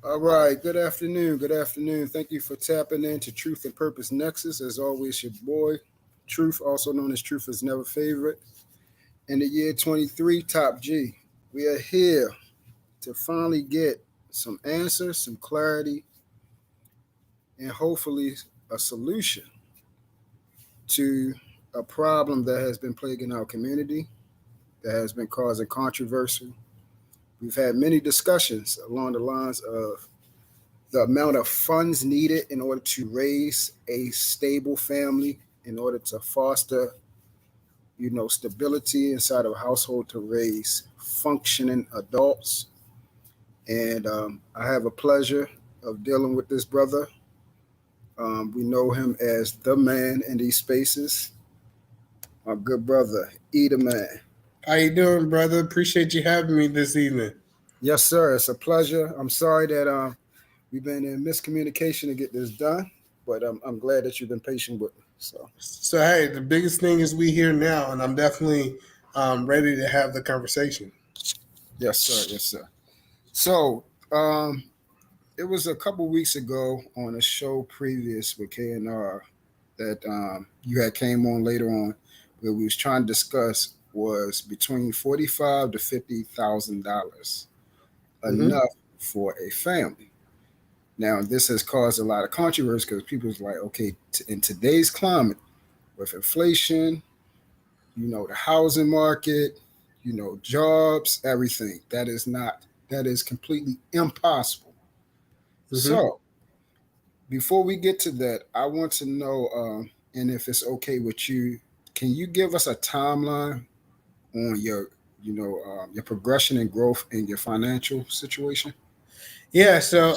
All right. Good afternoon. Good afternoon. Thank you for tapping into Truth and Purpose Nexus. As always, your boy, Truth, also known as Truth is Never Favorite. In the year 23, Top G. We are here to finally get some answers, some clarity, and hopefully a solution to a problem that has been plaguing our community, that has been causing controversy. We've had many discussions along the lines of the amount of funds needed in order to raise a stable family, in order to foster, stability inside of a household to raise functioning adults. And I have a pleasure of dealing with this brother. We know him as the man in these spaces. My good brother, Eda Man. How you doing, brother? Appreciate you having me this evening. Yes, sir. It's a pleasure. I'm sorry that we've been in miscommunication to get this done, but I'm glad that you've been patient with me. So, So hey, the biggest thing is we here now, and I'm definitely ready to have the conversation. yes, sir. Yes, sir. So, it was a couple weeks ago on a show previous with KNR that you had came on later on, where we was trying to discuss was between $45,000 to $50,000 Mm-hmm. enough for a family. Now, this has caused a lot of controversy because people was like, okay, in today's climate, with inflation, the housing market, jobs, everything, that is completely impossible. Mm-hmm. So, before we get to that, I want to know, and if it's okay with you, can you give us a timeline on your progression and growth in your financial situation? Yeah. So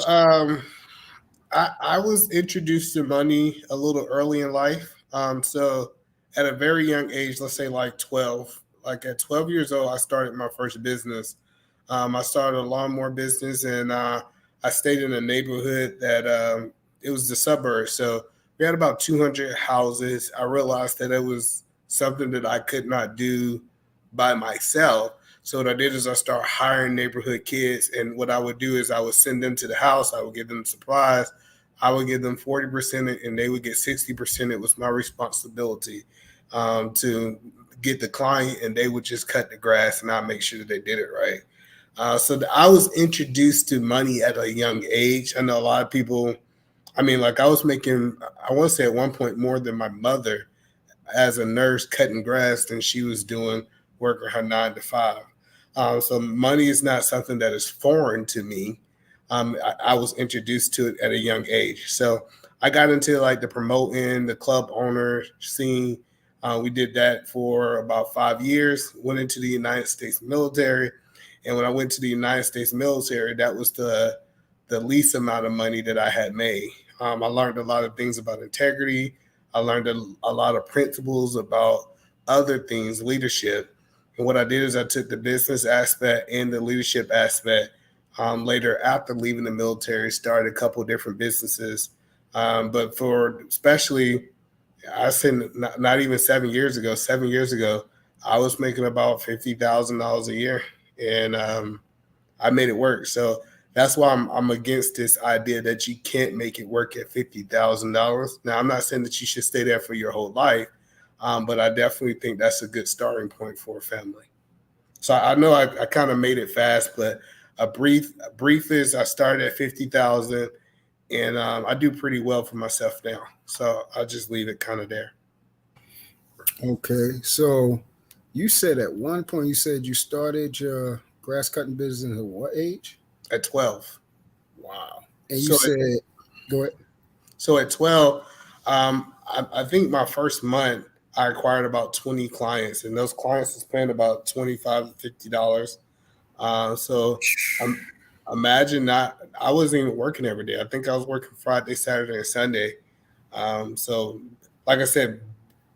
I was introduced to money a little early in life. So at a very young age, let's say like 12, like at 12 years old, I started my first business. I started a lawnmower business, and I stayed in a neighborhood that it was the suburbs. So we had about 200 houses. I realized that it was something that I could not do by myself. So what I did is I started hiring neighborhood kids, and what I would do is I would send them to the house. I would give them supplies. I would give them 40%, and they would get 60%. It was my responsibility to get the client, and they would just cut the grass, and I make sure that they did it right. I was introduced to money at a young age. I know a lot of people. I mean, like I was making, I want to say at one point more than my mother as a nurse cutting grass than she was doing working her 9 to 5. So money is not something that is foreign to me. I was introduced to it at a young age. So I got into like the promoting, the club owner scene. We did that for about 5 years. Went into the United States military, and when I went to the United States military, that was the least amount of money that I had made. I learned a lot of things about integrity. I learned a lot of principles about other things, leadership. And what I did is I took the business aspect and the leadership aspect. Later, after leaving the military, started a couple of different businesses. But for especially, I said not even 7 years ago. 7 years ago, I was making about $50,000 a year, and I made it work. So that's why I'm against this idea that you can't make it work at $50,000. Now, I'm not saying that you should stay there for your whole life, but I definitely think that's a good starting point for a family. So I know I kind of made it fast, but a brief is I started at 50,000, and I do pretty well for myself now. So I'll just leave it kind of there. Okay, so you said at one point you said you started your grass cutting business at what age? At 12. Wow. And you So said, go ahead. So at 12, I think my first month I acquired about 20 clients, and those clients was paying about $25 to $50. So imagine not, I wasn't even working every day. I think I was working Friday, Saturday, and Sunday. So like I said,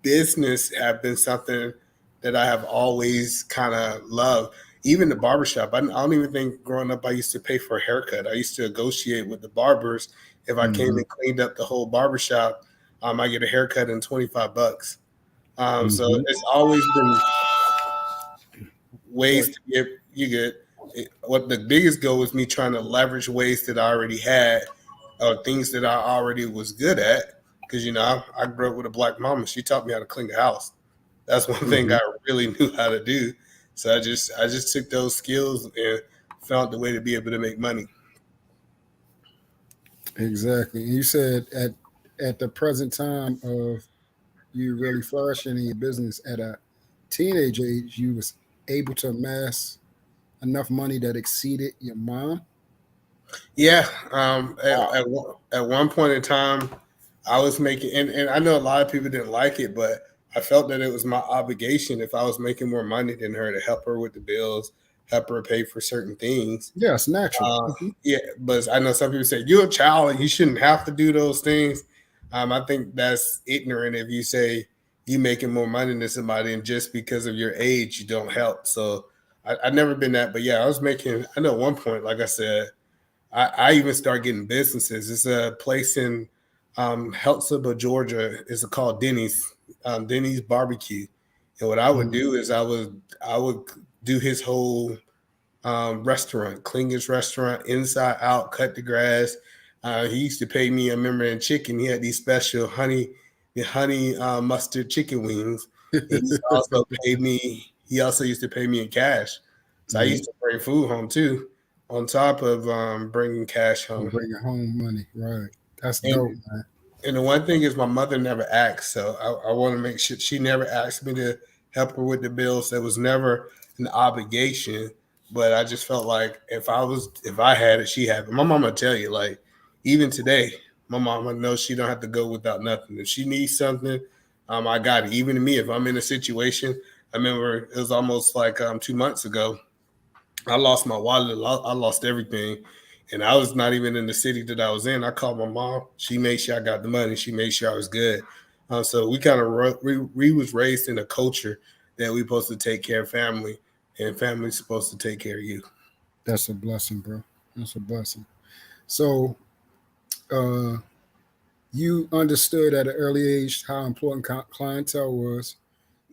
business have been something that I have always kind of loved. Even the barbershop. I don't even think growing up I used to pay for a haircut. I used to negotiate with the barbers. If I came Hmm. and cleaned up the whole barbershop, I get a haircut in 25 bucks. So Hmm. it's always been ways But to get you good. what the biggest goal was me trying to leverage ways that I already had, or things that I already was good at. Because I grew up with a black mama. She taught me how to clean the house. That's one thing Mhm. I really knew how to do. So I just took those skills and found the way to be able to make money. Exactly. And you said at the present time of you really flourishing in your business at a teenage age, you was able to amass enough money that exceeded your mom. Yeah. Wow. At one point in time, I was making, and I know a lot of people didn't like it, but I felt that it was my obligation if I was making more money than her to help her with the bills, help her pay for certain things. Yes, natural. Uh, Mhm. yeah, but I know some people say you're a child and you shouldn't have to do those things. I think that's ignorant if you say you making more money than somebody and just because of your age you don't help. So I never been that, but yeah, I was making. I know at one point, like I said, I even started getting businesses. It's a place in Healdsville, Georgia. It's called Denny's, Denny's Barbecue. And what I would Mhm. do is I would do his whole restaurant, clean his restaurant inside out, cut the grass. He used to pay me. I remember in chicken, he had these special honey mustard chicken wings. He used to also pay me. He also used to pay me in cash. So I Mhm. used to bring food home too, on top of bringing cash And home. bringing home money. Right. That's dope, And man. and the one thing is, my mother never asked, so I want to make sure she never asked me to help her with the bills. There was never an obligation, but I just felt like if I had it, she had it. My mama tell you, like, even today, my mama knows she don't have to go without nothing. If she needs something, I got it. Even to me, if I'm in a situation, I remember it was almost like 2 months ago. I lost my wallet. I lost everything. And I was not even in the city that I was in. I called my mom. She made sure I got the money. She made sure I was good. So we kind of we was raised in a culture that we supposed to take care of family, and family's supposed to take care of you. That's a blessing, bro. That's a blessing. So, uh, you understood at an early age how important clientele was,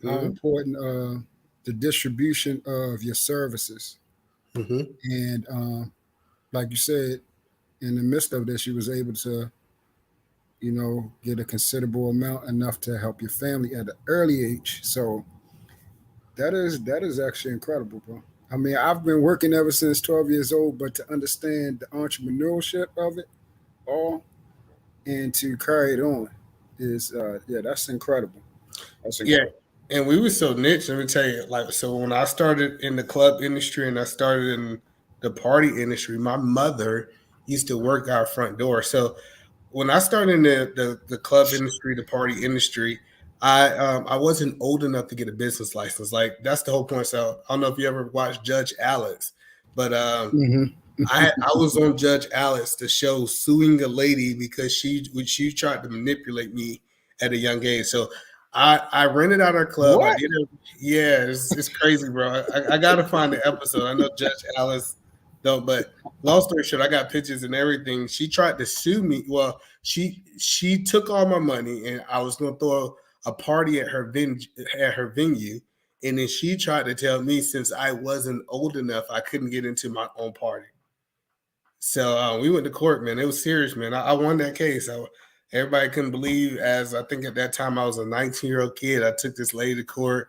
how Mm-hmm. important the distribution of your services, Mm-hmm. and like you said, in the midst of this, you was able to, get a considerable amount enough to help your family at an early age. So that is actually incredible, bro. I mean, I've been working ever since 12 years old, but to understand the entrepreneurship of it all and to carry it on is, yeah, that's incredible. That's Yeah. incredible. And we were so niche. Let me tell you, like, so when I started in the club industry and I started in the party industry, my mother used to work our front door. So when I started in the club industry, the party industry, I wasn't old enough to get a business license. Like, that's the whole point. So I don't know if you ever watched Judge Alex, but Hmm. I was on Judge Alex, the show, suing a lady because she tried to manipulate me at a young age. So I rented out her club. I What? did it. Yeah, it's crazy, bro. I gotta find the episode. I know Judge Alice don't, but long story short, I got pictures and everything. She tried to sue me. Well, she took all my money, and I was gonna throw a party at her venue. And then she tried to tell me since I wasn't old enough, I couldn't get into my own party. So we went to court, man. It was serious, man. I won that case. Everybody couldn't believe, as I think at that time I was a 19-year-old kid. I took this lady to court,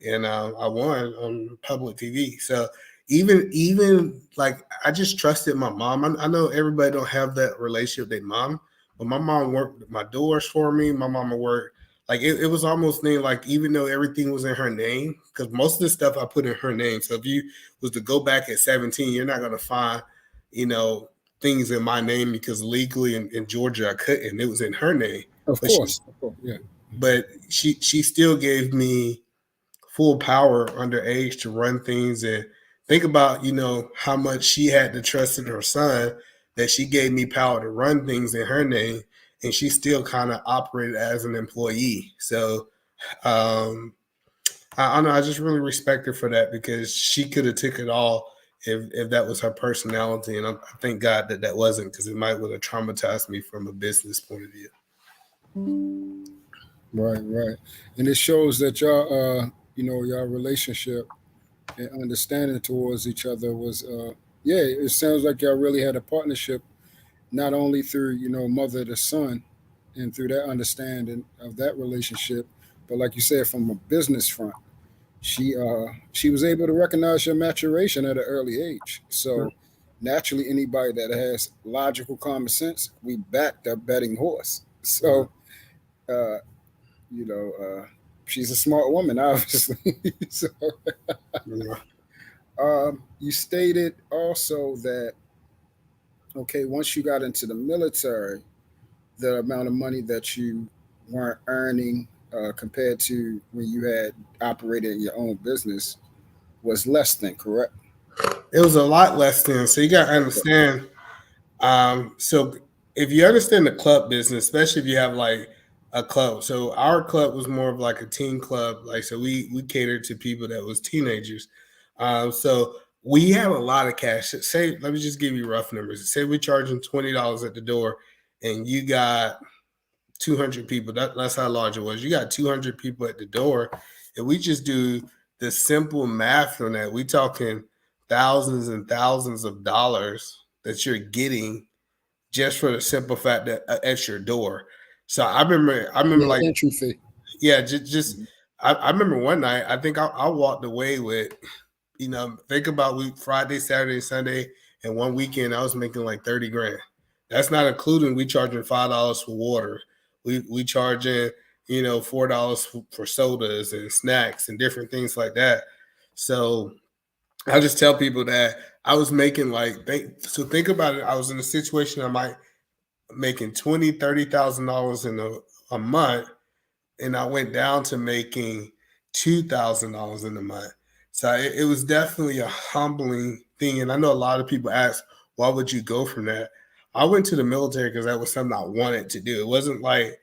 and I won on public TV. So even like I just trusted my mom. I know everybody don't have that relationship with their mom, but my mom worked my doors for me. My mama worked like it was almost named like even though everything was in her name, because most of the stuff I put in her name. So if you was to go back at 17, you're not gonna find you know, things in my name because legally in Georgia I couldn't. It was in her name, Of but course. Of course. Yeah. she still gave me full power underage to run things and think about how much she had to trust in her son that she gave me power to run things in her name and she still kind of operated as an employee. So um, I don't know. I just really respect her for that because she could have took it all if that was her personality, and I thank God that that wasn't because it might would have traumatized me from a business point of view. Right. Right. And it shows that y'all, y'all relationship. and understanding towards each other was, yeah, it sounds like y'all really had a partnership, not only through, mother to son and through that understanding of that relationship, but like you said, from a business front. She was able to recognize your maturation at an early age. So naturally, anybody that has logical common sense, we back that betting horse. So uh, you know, she's a smart woman, obviously. So Yeah. you stated also that okay, once you got into the military, the amount of money that you weren't earning compared to when you had operated your own business was less than correct. It was a lot less than. So you got to understand. So if you understand the club business, especially if you have like a club, so our club was more of like a teen club. Like so, we catered to people that was teenagers. So we have a lot of cash. Say, let me just give you rough numbers. Say we're charging $20 at the door, and you got 200 people. That's how large it was. You got 200 people at the door. If we just do the simple math on that, we talking thousands and thousands of dollars that you're getting just for the simple fact that at your door. So I remember Yeah, like, entry fee. yeah, just I remember one night, I think I walked away with, think about week Friday, Saturday, Sunday, and one weekend I was making like 30 grand. That's not including we charging $5 for water. We charging, $4 for sodas and snacks and different things like that. So I just tell people that I was making like think about it. I was in a situation I might making $20,000, $30,000 in a month, and I went down to making $2,000 in a month. So it was definitely a humbling thing. And I know a lot of people ask, why would you go from that? I went to the military because that was something I wanted to do. It wasn't like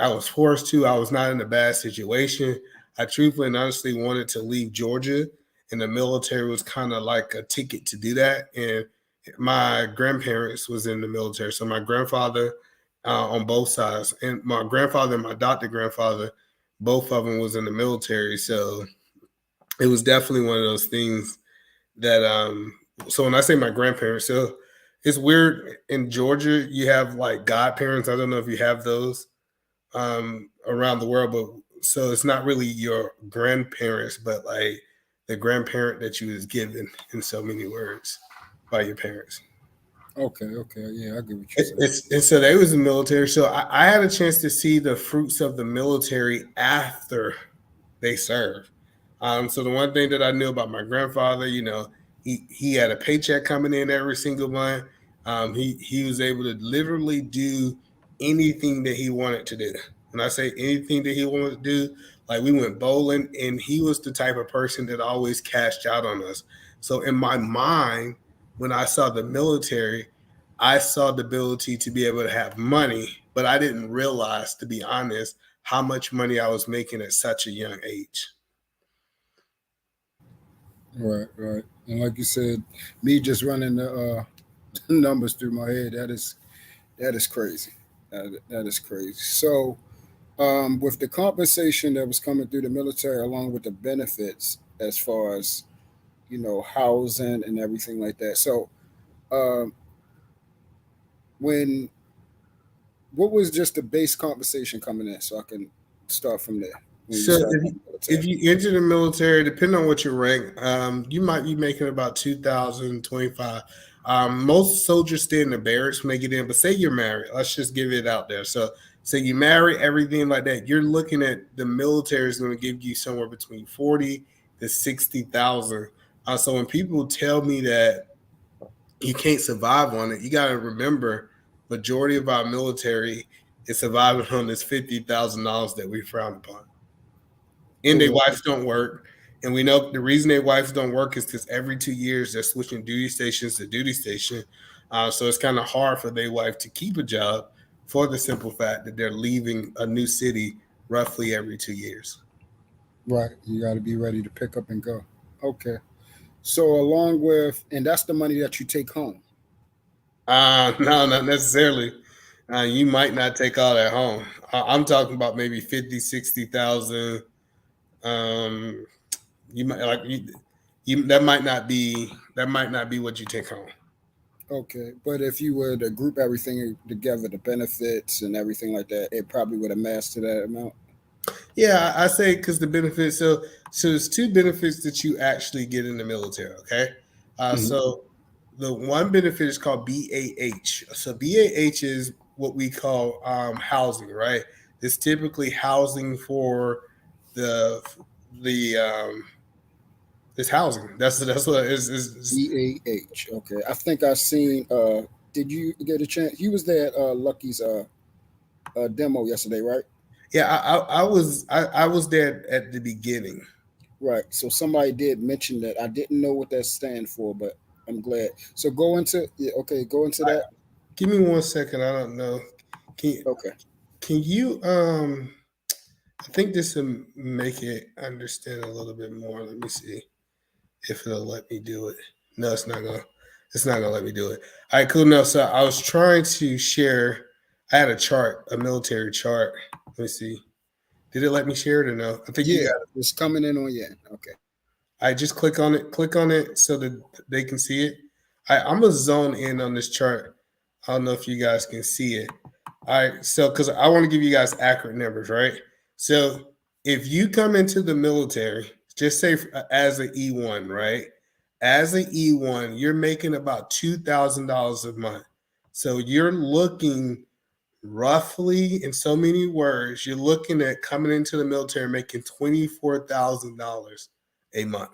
I was forced to. I was not in a bad situation. I truthfully and honestly wanted to leave Georgia, and the military was kind of like a ticket to do that. And my grandparents was in the military, so my grandfather on both sides, and my grandfather and my adopted grandfather, both of them was in the military. So it was definitely one of those things that. So when I say my grandparents, so it's weird in Georgia. You have like godparents. I don't know if you have those around the world, but so it's not really your grandparents, but like the grandparent that you was given in so many words by your parents. Okay, okay, yeah, I get what you're saying. And so they was in the military. So I had a chance to see the fruits of the military after they served. So the one thing that I knew about my grandfather, he had a paycheck coming in every single month. He was able to literally do anything that he wanted to do. When I say anything that he wanted to do, like we went bowling, and he was the type of person that always cashed out on us. So in my mind, when I saw the military, I saw the ability to be able to have money, but I didn't realize, to be honest, how much money I was making at such a young age. Right, right. And like you said, me just running the numbers through my head, that is crazy. That is crazy. So, with the compensation that was coming through the military, along with the benefits as far as housing and everything like that. So, um, when what was just the base compensation coming in, so I can start from there when you So started if in you, the if military. you enter the military, depending on what your rank, you might be making about 2,025. Most soldiers stay in the barracks when they get in, but say you're married. Let's just give it out there. So say you marry, everything like that. You're looking at the military is going to give you somewhere between 40 to 60,000. So when people tell me that you can't survive on it, you got to remember majority of our military is surviving on this $50,000 that we frown upon, and their Correct. wives don't work. And we know the reason their wives don't work is because every 2 years they're switching duty stations to duty station. So it's kind of hard for their wife to keep a job for the simple fact that they're leaving a new city roughly every 2 years. Right. You got to be ready to pick up and go. Okay. So along with, and that's the money that you take home. No, not necessarily. You might not take all that home. I'm talking about maybe 50, 60,000. Um, you might like that might not be what you take home. Okay, but if you were to group everything together, the benefits and everything like that, it probably would amass to that amount. Yeah, I say because the benefits. So there's two benefits that you actually get in the military. Okay, Mhm. so the one benefit is called BAH. So BAH is what we call housing, right? It's typically housing for the the it's housing. That's what it is. BAH. Okay, I think I seen. Did you get a chance? You was there at Lucky's demo yesterday, right? Yeah, I was there at the beginning. Right. So somebody did mention that. I didn't know what that stand for, but I'm glad. So go into yeah. Okay, go into that. Give me 1 second. I don't know. Can Okay. can you I think this will make it understand a little bit more. Let me see if it'll let me do it. No, it's not gonna. It's not gonna let me do it. All right, cool. No, so I was trying to share. I had a chart, a military chart. Let me see. Did it let me share it or no? I think you Yeah, got it. it's coming in on yeah. Okay. I just click on it. Click on it so that they can see it. I'm gonna zone in on this chart. I don't know if you guys can see it. All right, so because I want to give you guys accurate numbers, right? So if you come into the military, just say as an E1, right? As an E1, you're making about $2,000 a month. So you're looking roughly, in so many words, you're looking at coming into the military making $24,000 a month.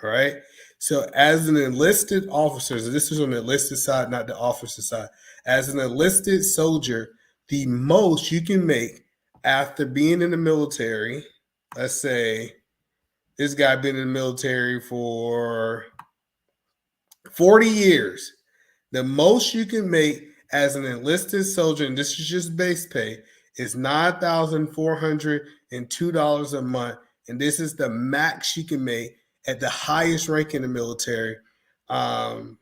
All right. So as an enlisted officer, so this is on the enlisted side, not the officer side. As an enlisted soldier, the most you can make after being in the military, let's say this guy been in the military for 40 years. The most you can make as an enlisted soldier, and this is just base pay, is $9,402 a month. And this is the max you can make at the highest rank in the military, um,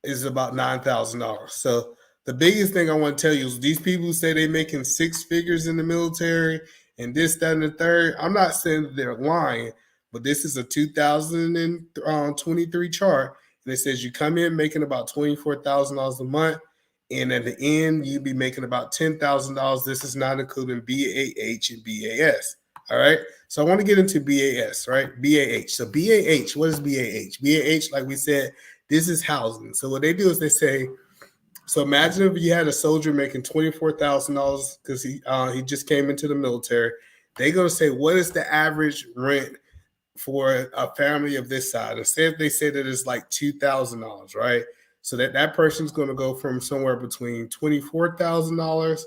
is about $9,000. So the biggest thing I want to tell you is these people who say they're making six figures in the military and this, that, and the third, I'm not saying that they're lying, but this is a 2023 chart. And it says you come in making about $24,000 a month. And at the end, you'd be making about $10,000. This is not including BAH and BAS. All right. So I want to get into BAS, right? BAH. So BAH, what is BAH? BAH, like we said, this is housing. So what they do is they say, so imagine if you had a soldier making $24,000 because he just came into the military. They're gonna say, what is the average rent for a family of this size? And say if they say that it's like $2,000, right? So that person's going to go from somewhere between $24,000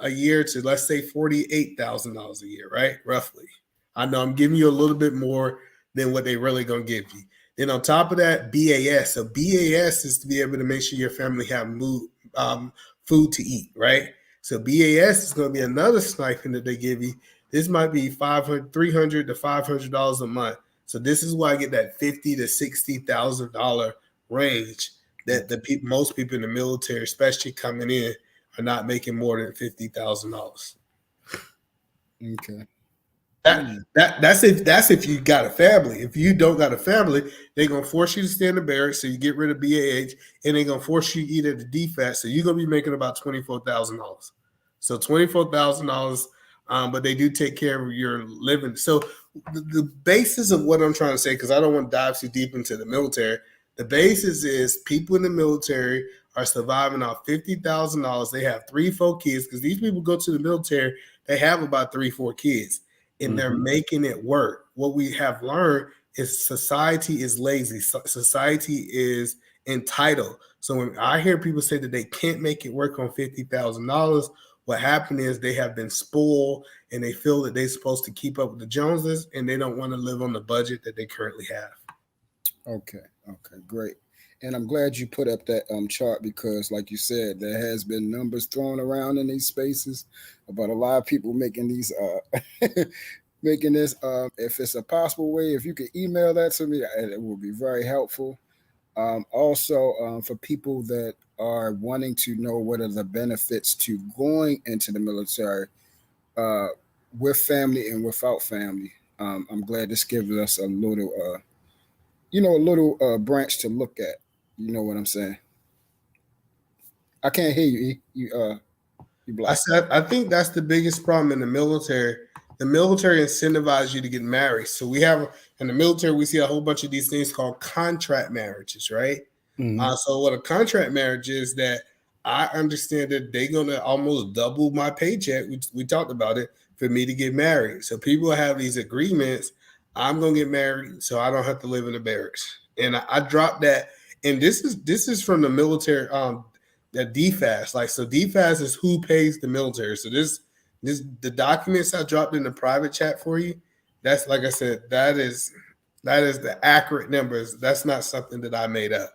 a year to, let's say, $48,000 a year, right? Roughly. I know I'm giving you a little bit more than what they really going to give you. Then on top of that, BAS. So BAS is to be able to make sure your family have food to eat, right? So BAS is going to be another stipend that they give you. This might be $300 to $500 a month. So this is why I get that $50,000 to $60,000 range that most people in the military, especially coming in, are not making more than $50,000. Okay. That's if you got a family. If you don't got a family, they're gonna force you to stay in the barracks, so you get rid of BAH, and they're gonna force you to eat at the DFAT, so you're gonna be making about $24,000. So $24,000, but they do take care of your living. So the basis of what I'm trying to say, because I don't want to dive too deep into the military, the basis is people in the military are surviving off $50,000. They have 3-4 kids, because these people go to the military, they have about 3-4 kids. And they're making it work. What we have learned is society is lazy. Society is entitled. So when I hear people say that they can't make it work on $50,000, what happened is they have been spoiled and they feel that they're supposed to keep up with the Joneses and they don't want to live on the budget that they currently have. Okay. Okay. Great. And I'm glad you put up that chart because, like you said, there has been numbers thrown around in these spaces about a lot of people making these making this. If it's a possible way, if you could email that to me, it will be very helpful. Also, for people that are wanting to know what are the benefits to going into the military uh, with family and without family, I'm glad this gives us a little, a little branch to look at. You know what I'm saying? I can't hear you. E. You I black. said I think that's the biggest problem in the military. The military incentivizes you to get married. So we have in the military, we see a whole bunch of these things called contract marriages, right? Mm-hmm. So what a contract marriage is that I understand that they're gonna almost double my paycheck. We talked about it for me to get married. So people have these agreements. I'm gonna get married, so I don't have to live in the barracks. And I dropped that. And this is from the military. That DFAS, like so, DFAS is who pays the military. So this the documents I dropped in the private chat for you. That's like I said, that is the accurate numbers. That's not something that I made up.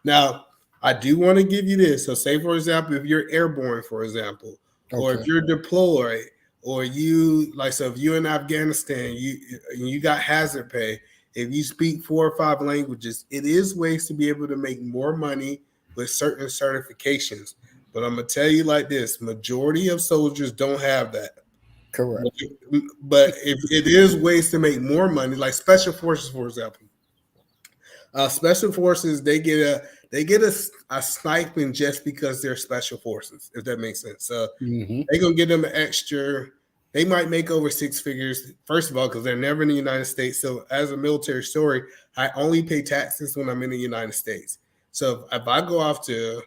Now, I do want to give you this. So, say for example, if you're airborne, for example, or if Okay. you're deployed, or you like so if you're in Afghanistan, you got hazard pay. If you speak 4 or 5 languages, it is ways to be able to make more money with certain certifications. But I'm gonna tell you like this: majority of soldiers don't have that. Correct. But if it is ways to make more money, like special forces, for example, special forces they get a stipend just because they're special forces, if that makes sense. So Mm-hmm. they're gonna give them an extra. They might make over 6 figures. First of all, because they're never in the United States. So as a military story, I only pay taxes when I'm in the United States. So if I go off to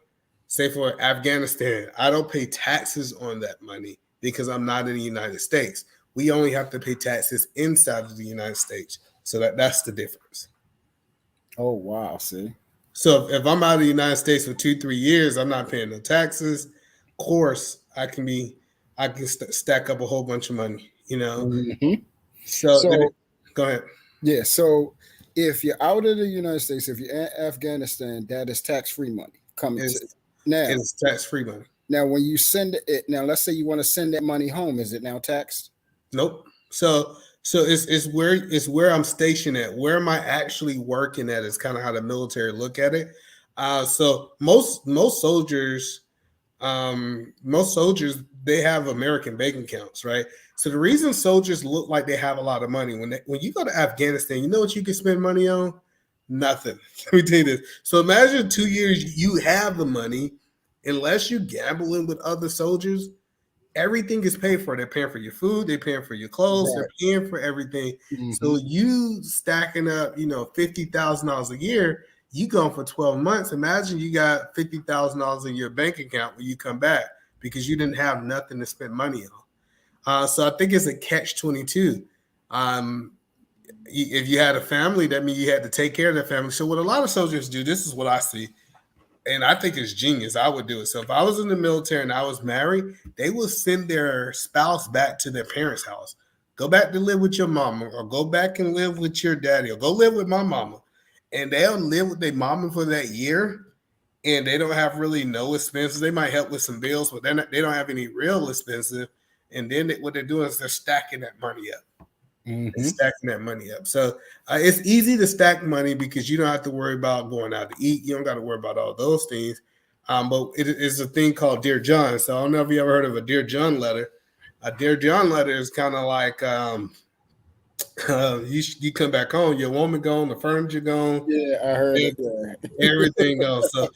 say for Afghanistan, I don't pay taxes on that money because I'm not in the United States. We only have to pay taxes inside of the United States. So that's the difference. Oh wow. See. So if I'm out of the United States for 2, 3 years, I'm not paying no taxes. Of course, I can stack up a whole bunch of money, you know. Mm-hmm. So So go ahead. yeah. So if you're out of the United States, if you're in Afghanistan, that is tax-free money coming to It's now. it's tax free money. Now, when you send it, now let's say you want to send that money home, is it now taxed? Nope. So it's where I'm stationed at. Where am I actually working at is kind of how the military look at it. So most soldiers they have American bank accounts, right? So the reason soldiers look like they have a lot of money when you go to Afghanistan, you know what you can spend money on? Nothing. Let me tell you this. So imagine 2 years you have the money, unless you gambling with other soldiers, everything is paid for. They're paying for your food, they're paying for your clothes, they're Right. paying for everything. Mm-hmm. So you stacking up, $50,000 a year, you going for 12 months. Imagine you got $50,000 in your bank account when you come back because you didn't have nothing to spend money on. So I think it's a catch-22. If you had a family, that means you had to take care of the family. So what a lot of soldiers do, this is what I see, and I think it's genius. I would do it. So if I was in the military and I was married, they will send their spouse back to their parents' house. Go back to live with your mama, or go back and live with your daddy, or go live with my mama. And they'll live with their mama for that year, and they don't have really no expenses. They might help with some bills, but they don't have any real expenses. And then what they're doing is they're stacking that money up. Mm-hmm. Stacking that money up. So it's easy to stack money because you don't have to worry about going out to eat. You don't got to worry about all those things. But it is a thing called Dear John. So I don't know if you ever heard of a Dear John letter. A Dear John letter is kind of like you come back home, your woman gone, the furniture gone, Yeah, I heard it. Yeah. everything gone. So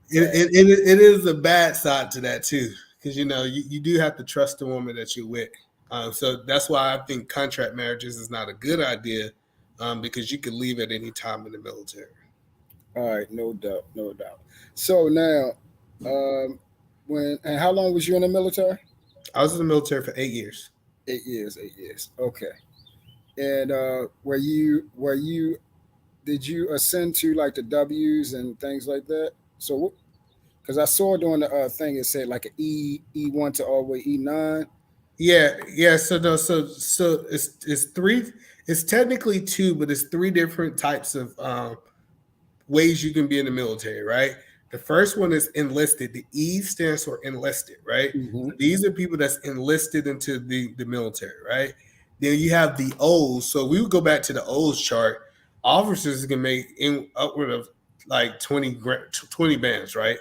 it is a bad side to that too, because you do have to trust the woman that you're with. So that's why I think contract marriages is not a good idea, because you could leave at any time in the military. All right, no doubt, no doubt. So now, how long was you in the military? I was in the military for 8 years. 8 years, 8 years. Okay. And were you did you ascend to like the W's and things like that? So, because I saw during the thing it said like an E1 to all the way E9. Yeah. So no, so it's three. It's technically two, but it's three different types of ways you can be in the military, right? The first one is enlisted. The E stands for enlisted, right? Mm-hmm. So these are people that's enlisted into the military, right? Then you have the O's. So we would go back to the O's chart. Officers can make in upward of like 20 bands, right?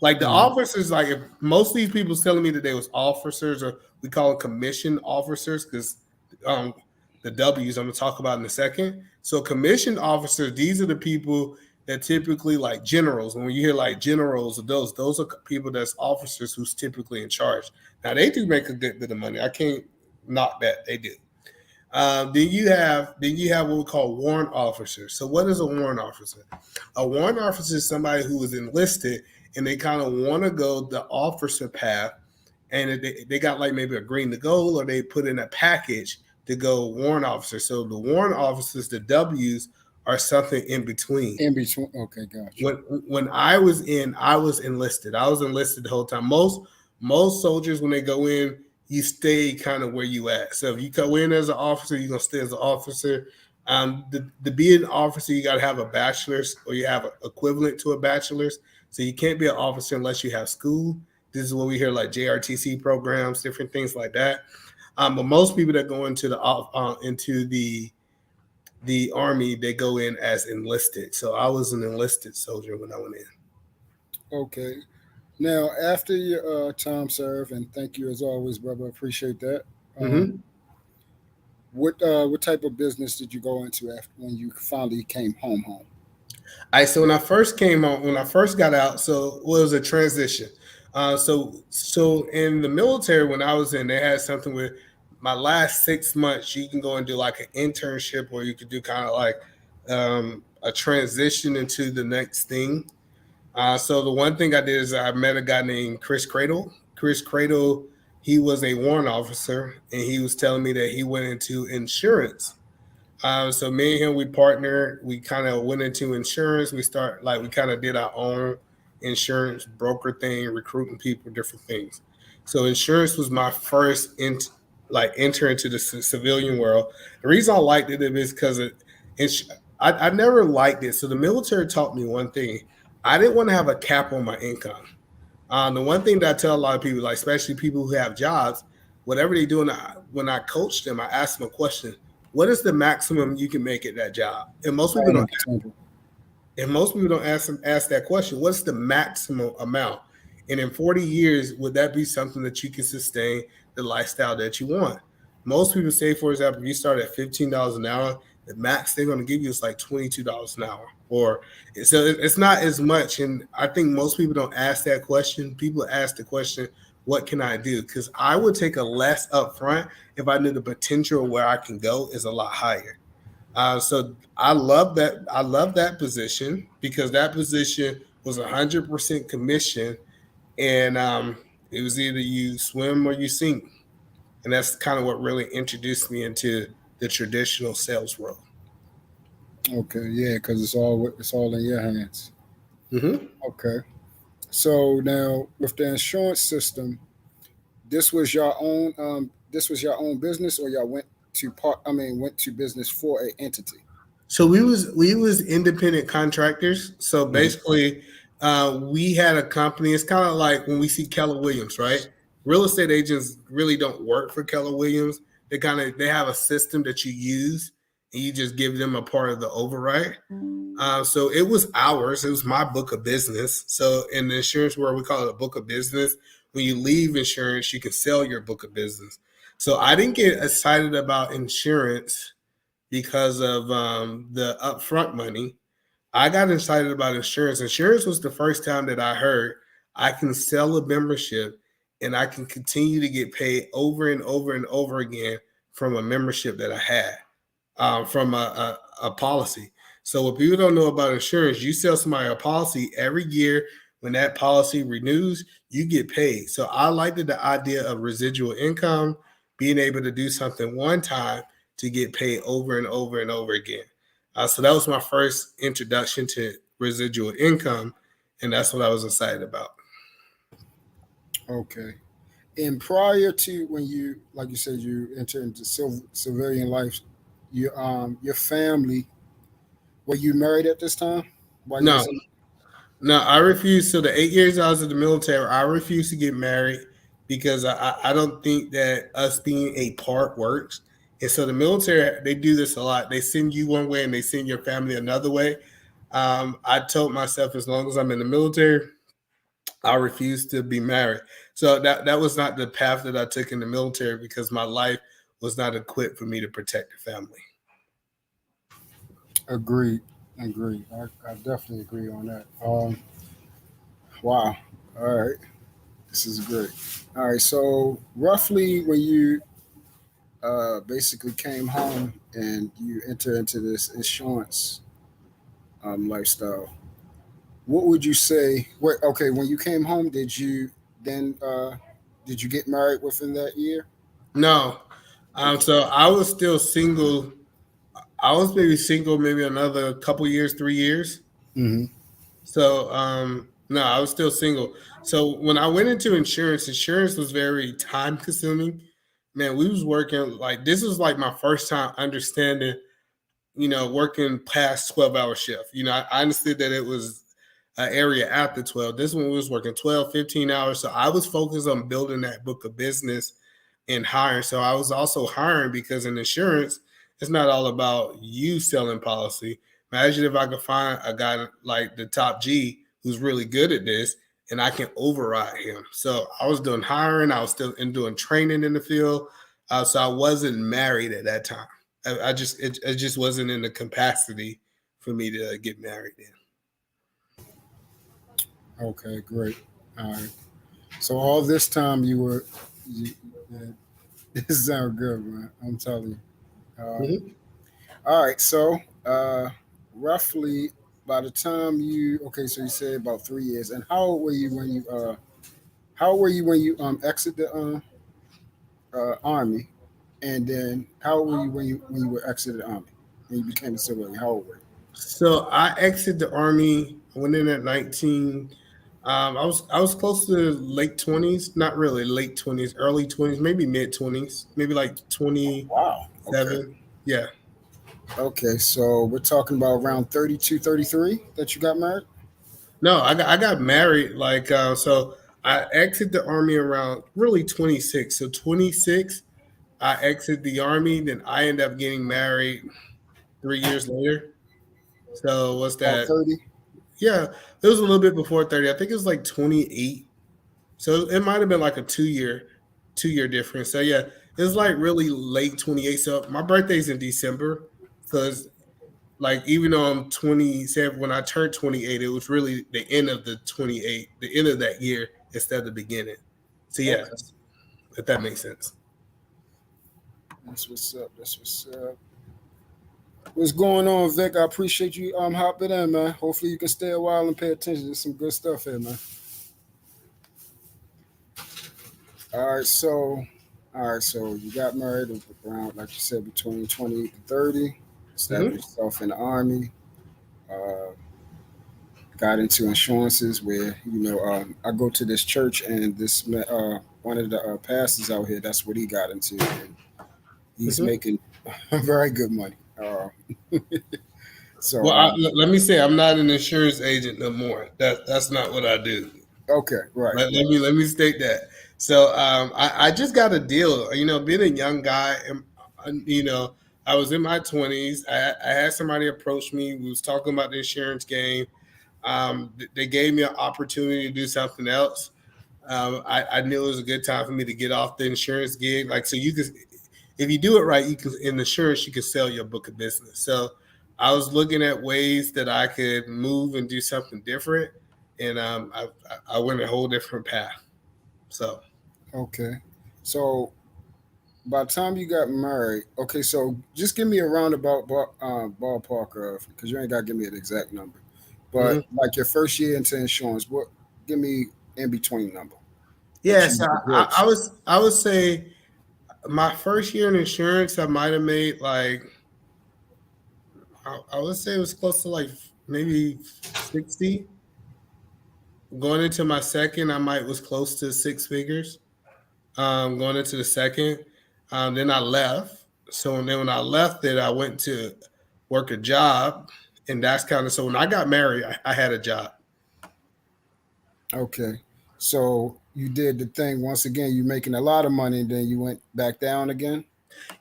Like the Mm-hmm. officers, like if most of these people telling me that they was officers, or we call them commissioned officers, because um, the W's I'm going to talk about in a second. So commissioned officers, these are the people that typically like generals. When you hear like generals, those are people that's officers who's typically in charge. Now they do make a good bit of money. I can't knock that. They do. Then you have what we call warrant officers. So what is a warrant officer? A warrant officer is somebody who is enlisted and they kind of want to go the officer path, and they got like maybe a green to gold, or they put in a package to go warrant officer. So the warrant officers, the W's, are something in between. In between. Okay, gotcha. When I was enlisted. I was enlisted the whole time. Most soldiers, when they go in, you stay kind of where you at. So if you go in as an officer, you're gonna stay as an officer. To be an officer, you got to have a bachelor's, or you have an equivalent to a bachelor's. So you can't be an officer unless you have school. This is what we hear, like JRTC programs, different things like that. But most people that go into the Army, they go in as enlisted. So I was an enlisted soldier when I went in. Okay. Now, after your time served, and thank you as always, brother, appreciate that. What type of business did you go into after when you finally came home? All right. So when I first came home, when I first got out, so it was a transition. So in the military, when I was in, they had something with my last 6 months, you can go and do like an internship, or you could do kind of like a transition into the next thing. So the one thing I did is I met a guy named Chris Cradle. Chris Cradle, he was a warrant officer, and he was telling me that he went into insurance. So me and him, we partnered. We kind of went into insurance. We kind of did our own insurance broker thing, recruiting people, different things. So insurance was my first enter into the civilian world. The reason I liked it is because I never liked it. So the military taught me one thing. I didn't want to have a cap on my income. The one thing that I tell a lot of people, like especially people who have jobs, whatever they do, when I coach them, I ask them a question: what is the maximum you can make at that job? And most people don't ask that question. What's the maximum amount? And in 40 years, would that be something that you can sustain the lifestyle that you want? Most people say, for example, if you start at $15 an hour, the max they're going to give you is like $22 an hour. So it's not as much. And I think most people don't ask that question. People ask the question, what can I do? Because I would take a less upfront if I knew the potential where I can go is a lot higher. So I love that. I love that position because that position was 100% commission, and it was either you swim or you sink, and that's kind of what really introduced me into the traditional sales world. Okay, yeah, because it's all in your hands. Mm-hmm. Okay, so now with the insurance system, this was your own. This was your own business, or y'all went to business for an entity. So we was independent contractors. So basically, we had a company. It's kind of like when we see Keller Williams, right? Real estate agents really don't work for Keller Williams. They have a system that you use, and you just give them a part of the override. So it was ours. It was my book of business. So in the insurance world, we call it a book of business. When you leave insurance, you can sell your book of business. So I didn't get excited about insurance because of the upfront money. I got excited about insurance. Insurance was the first time that I heard I can sell a membership and I can continue to get paid over and over and over again from a membership that I had, from a policy. So what people don't know about insurance, you sell somebody a policy every year. When that policy renews, you get paid. So I liked the idea of residual income, being able to do something one time to get paid over and over and over again. So that was my first introduction to residual income, and that's what I was excited about. Okay. And prior to when you, like you said, you entered into civilian life, your family, were you married at this time? No, I refused. So the 8 years I was in the military, I refused to get married because I don't think that us being a part works. And so the military, they do this a lot. They send you one way and they send your family another way. I told myself, as long as I'm in the military, I refuse to be married. So that was not the path that I took in the military because my life was not equipped for me to protect the family. Agreed. Agreed. I definitely agree on that. Wow. All right. This is great. All right. So roughly when you basically came home and you enter into this insurance lifestyle, what would you say? What okay? When you came home, then did you get married within that year? No. Okay. So I was still single. I was maybe single maybe another couple years, 3 years. Hmm. So no, I was still single. So when I went into insurance was very time consuming. Man, we was working like this was like my first time understanding, working past 12-hour shift. I understood that it was an area after 12. This one we was working 12, 15 hours. So I was focused on building that book of business and hiring. So I was also hiring because in insurance, it's not all about you selling policy. Imagine if I could find a guy like the top G who's really good at this and I can override him. So I was doing hiring, I was still doing training in the field. So I wasn't married at that time. It just wasn't in the capacity for me to get married in. Okay. Great. All right. So all this time you, yeah, this sounds good, man. I'm telling you. Mhm. All right. So roughly by the time okay, so you said about 3 years. And how old were you when you exit the army? And then how old were you when you were exited the army? When you became a civilian, how old were you? So I exited the army. I went in at 19. I was close to late 20s, not really late 20s, early 20s, maybe mid 20s, maybe like Wow. Okay. 27. Yeah. Okay. So we're talking about around 32, 33 that you got married? No, I got married so I exited the army around really 26. So 26, I exited the army, then I ended up getting married 3 years later. So what's About that? 30? Yeah, it was a little bit before 30. I think it was like 28. So it might have been like a 2-year difference. So yeah, it's like really late 28. So my birthday's in December. Because like even though I'm 27, when I turned 28, it was really the end of the 28, the end of that year instead of the beginning. So yeah, Okay. if that makes sense. That's what's up. That's what's up. What's going on, Vic? I appreciate you hopping in, man. Hopefully you can stay a while and pay attention. There's some good stuff here, man. All right, so you got married around, like you said, between 28 and 30, established Hmm. yourself in the army, uh, got into insurances where, I go to this church and one of the pastors out here, that's what he got into. And he's Hmm. making very good money. So, Well, let me say, I'm not an insurance agent no more. That's not what I do. okay, right, Let me state that. So I just got a deal. Being a young guy, I was in my 20s. I had somebody approach me. We was talking about the insurance game. They gave me an opportunity to do something else. I knew it was a good time for me to get off the insurance gig. Like, so you could, if you do it right, you can in insurance you can sell your book of business. So I was looking at ways that I could move and do something different, and I went a whole different path. So okay. So, by the time you got married, okay, so just give me a roundabout ballpark of, because you ain't got to give me an exact number, but mhm. like your first year into insurance, give me in between number that Yes, you I, had I gross. was. I would say my first year in insurance, I might have made like I would say it was close to like maybe 60. Going into my second, I might was close to six figures. Going into the second, then I left. So then when I left it, I went to work a job, and that's kind of so when I got married, I had a job. Okay, so you did the thing once again. You making a lot of money, and then you went back down again.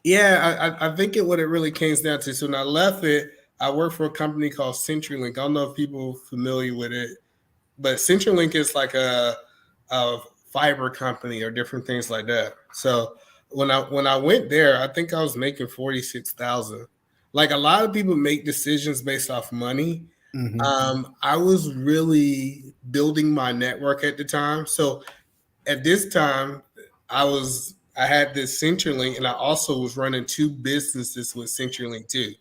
Yeah, I think what it really came down to. So when I left it, I worked for a company called CenturyLink. I don't know if people are familiar with it, but CenturyLink is like a fiber company or different things like that. So when I went there, I think I was making 46,000. Like a lot of people make decisions based off money. I was really building my network at the time. So at this time, I had this CenturyLink, and I also was running two businesses with CenturyLink too.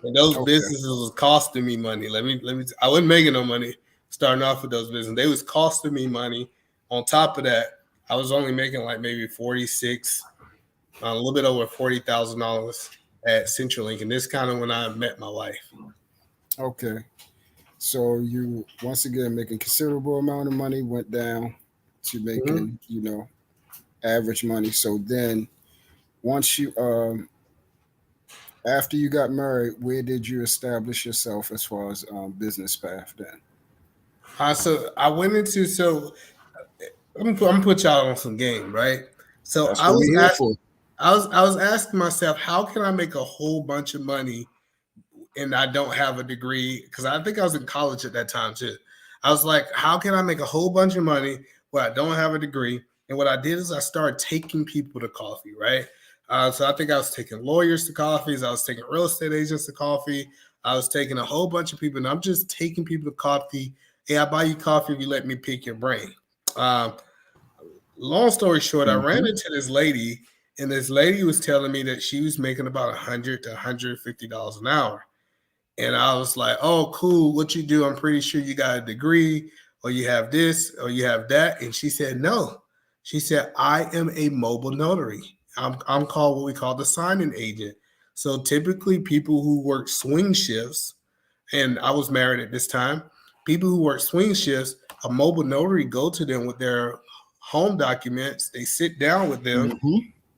And those Okay. businesses was costing me money. I wasn't making no money starting off with those businesses. They was costing me money. On top of that, I was only making like maybe 46, a little bit over $40,000 at CenturyLink, and this kind of when I met my wife. Okay. So you once again making considerable amount of money, went down to making, average money. So then once you after you got married, where did you establish yourself as far as business path then? So I went into I'm gonna put y'all on some game, right? So That's what we're here for. I was asking myself, how can I make a whole bunch of money and I don't have a degree? Because I think I was in college at that time too. I was like, how can I make a whole bunch of money where I don't have a degree? And what I did is I started taking people to coffee, right? So I think I was taking lawyers to coffees. I was taking real estate agents to coffee. I was taking a whole bunch of people, and I'm just taking people to coffee. Hey, I buy you coffee if you let me pick your brain. Um, Long story short, I ran into this lady, and this lady was telling me that she was making about $100 to $150 an hour. And I was like, oh, cool. What you do? I'm pretty sure you got a degree, or you have this, or you have that. And she said, no. She said, I am a mobile notary. I'm called what we call the signing agent. So typically people who work swing shifts, and I was married at this time, people who work swing shifts, a mobile notary go to them with their home documents. They sit down with them,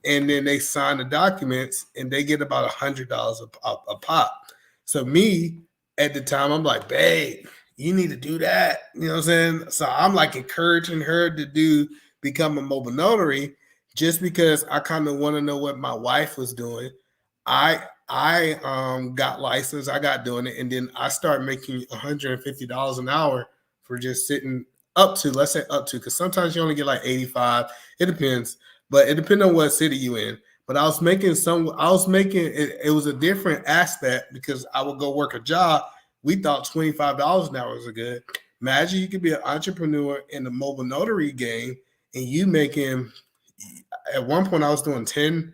and then they sign the documents, and they get about $100 a pop. So me at the time, I'm like, babe, you need to do that. You know what I'm saying? So I'm like encouraging her to become a mobile notary, just because I kind of want to know what my wife was doing. I got licensed, I got doing it, and then I start making $150 an hour for just sitting let's say up to, because sometimes you only get like 85. It depends, but it depends on what city you in. But I was making it was a different aspect because I would go work a job. We thought $25 an hour was good. Imagine you could be an entrepreneur in the mobile notary game, and you making, at one point I was doing 10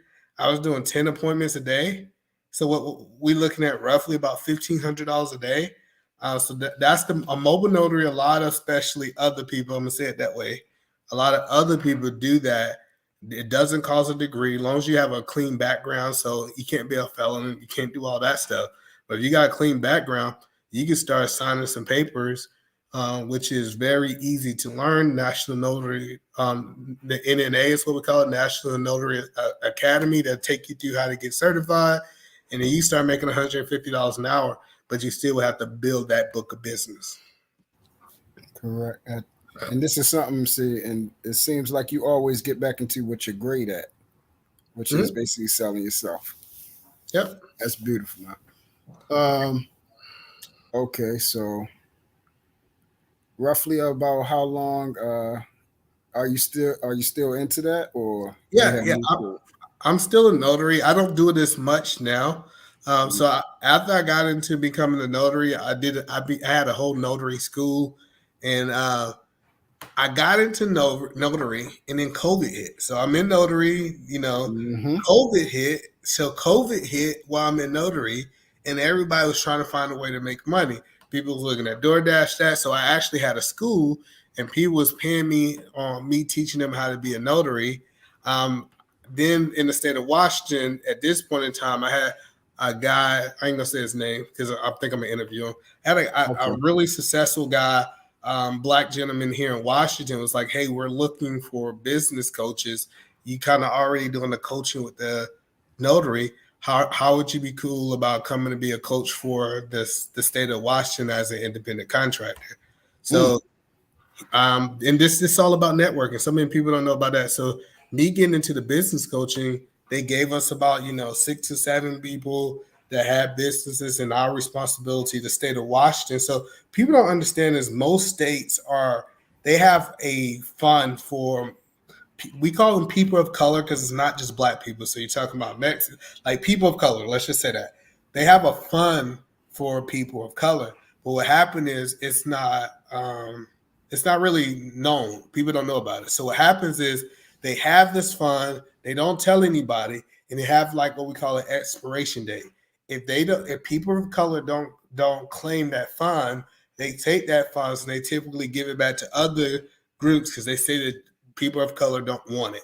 appointments a day. So what we looking at roughly about $1,500 a day. So that's a mobile notary. A lot of, especially other people, I'm gonna say it that way, a lot of other people do that. It doesn't cause a degree, as long as you have a clean background. So you can't be a felon, you can't do all that stuff. But if you got a clean background, you can start signing some papers, which is very easy to learn. National Notary, the NNA is what we call it, National Notary Academy, that take you through how to get certified. And then you start making $150 an hour, but you still have to build that book of business. Correct. And this is something, see, and it seems like you always get back into what you're great at, which is basically selling yourself. Yep. That's beautiful, man. Okay, so roughly about how long are you still into that, or yeah I'm still a notary. I don't do it as much now. So after I got into becoming a notary, I had a whole notary school, and I got into notary, and then COVID hit. So I'm in notary, COVID hit. So COVID hit while I'm in notary, and everybody was trying to find a way to make money. People were looking at DoorDash that. So I actually had a school, and people was paying me on me teaching them how to be a notary. Then in the state of Washington, at this point in time, I had a guy, I ain't gonna say his name because I think I'm gonna interview him. I had a really successful guy, black gentleman here in Washington, was like, hey, we're looking for business coaches. You kind of already doing the coaching with the notary. How would you be cool about coming to be a coach for the state of Washington as an independent contractor? So, and this is all about networking. So many people don't know about that. So me getting into the business coaching, they gave us about 6 to 7 people that have businesses, and our responsibility, the state of Washington. So people don't understand is most states they have a fund for we call them people of color because it's not just black people. So you're talking about Mexican, like people of color. Let's just say that they have a fund for people of color. But what happened is it's not really known. People don't know about it. So what happens is they have this fund, they don't tell anybody, and they have like what we call an expiration date. If people of color don't claim that fund, they take that funds and they typically give it back to other groups because they say that people of color don't want it.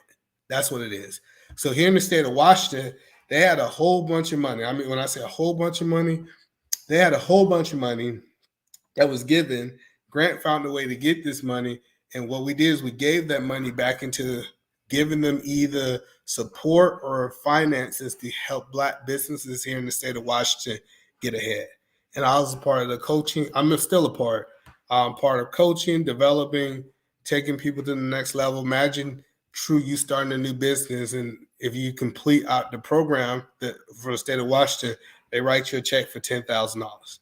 That's what it is. So here in the state of Washington, they had a whole bunch of money. I mean, when I say a whole bunch of money, they had a whole bunch of money that was given. Grant found a way to get this money. And what we did is we gave that money back into giving them either support or finances to help black businesses here in the state of Washington get ahead. And I was a part of the coaching. I'm still a part of coaching, developing, taking people to the next level. Imagine true you starting a new business, and if you complete out the program that for the state of Washington, they write you a check for $10,000.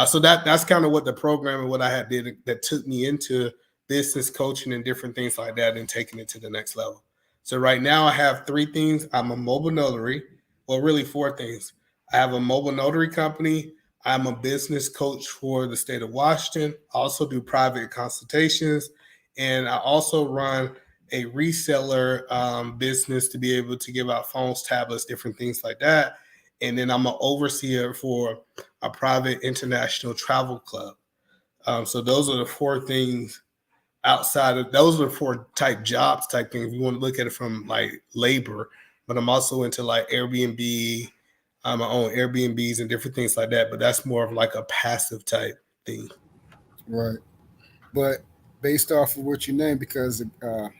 So that's kind of what the program and what I had did that took me into business coaching and different things like that and taking it to the next level. So right now I have 3 things. I'm a mobile notary. Well, really 4 things. I have a mobile notary company. I'm a business coach for the state of Washington. I also do private consultations. And I also run a reseller business to be able to give out phones, tablets, different things like that. And then I'm an overseer for a private international travel club. So those are the 4 things outside of those are 4 type jobs type things. If you want to look at it from like labor, but I'm also into like Airbnb. I own Airbnbs and different things like that, but that's more of like a passive type thing. Right. But based off of what you named, because like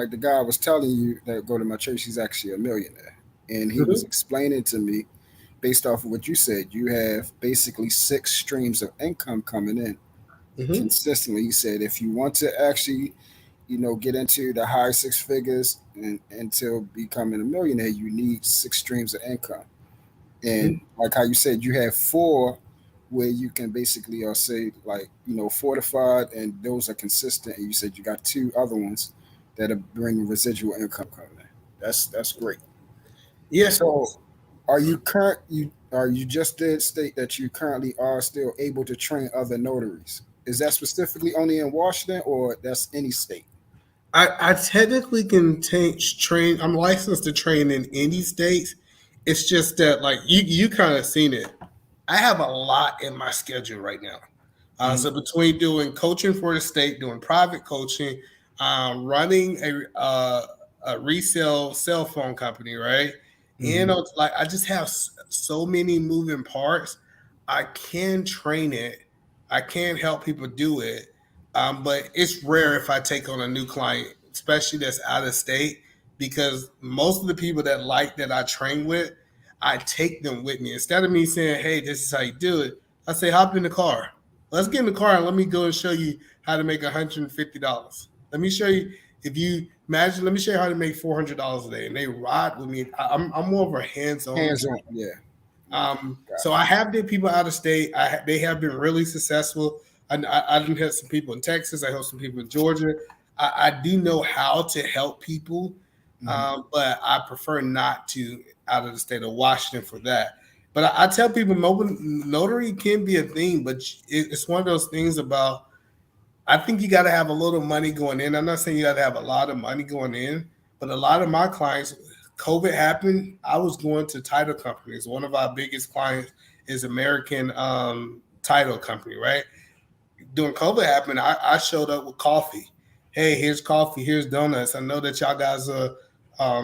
the guy was telling you that go to my church, he's actually a millionaire. And he was explaining to me, based off of what you said, you have basically 6 streams of income coming in consistently. He said if you want to actually, get into the high 6 figures and until becoming a millionaire, you need 6 streams of income. And like how you said, you have 4 where you can basically say like, fortified, and those are consistent. And you said you got 2 other ones that are bringing residual income coming in. That's great. Yeah. So you just did state that you currently are still able to train other notaries. Is that specifically only in Washington, or that's any state? I technically can train. I'm licensed to train in any states. It's just that like you kind of seen it. I have a lot in my schedule right now. So between doing coaching for the state, doing private coaching, running a resale cell phone company, right? And like I just have so many moving parts. I can train it. I can help people do it. But it's rare if I take on a new client, especially that's out of state, because most of the people that I train with, I take them with me. Instead of me saying, hey, this is how you do it, I say, hop in the car. Let's get in the car and let me go and show you how to make $150. Let me show you, let me show you how to make $400 a day. And they ride with me. I'm more of a hands-on. Hands-on, yeah. So I have did people out of state. They have been really successful. I done had some people in Texas. I helped some people in Georgia. I do know how to help people, but I prefer not to out of the state of Washington for that. But I tell people mobile notary can be a thing, but it's one of those things about, I think you got to have a little money going in. I'm not saying you got to have a lot of money going in, but a lot of my clients, COVID happened, I was going to title companies. One of our biggest clients is American Title Company, right? During COVID happened, I showed up with coffee. Hey, here's coffee, here's donuts. I know that y'all guys are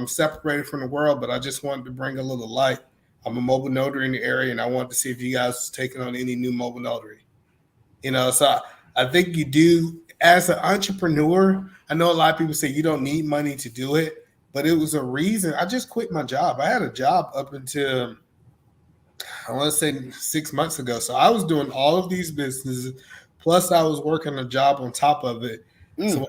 separated from the world, but I just wanted to bring a little light. I'm a mobile notary in the area, and I wanted to see if you guys was taking on any new mobile notary. So I think you do. As an entrepreneur, I know a lot of people say you don't need money to do it, but it was a reason. I just quit my job. I had a job up until, I want to say 6 months ago. So I was doing all of these businesses, plus I was working a job on top of it. So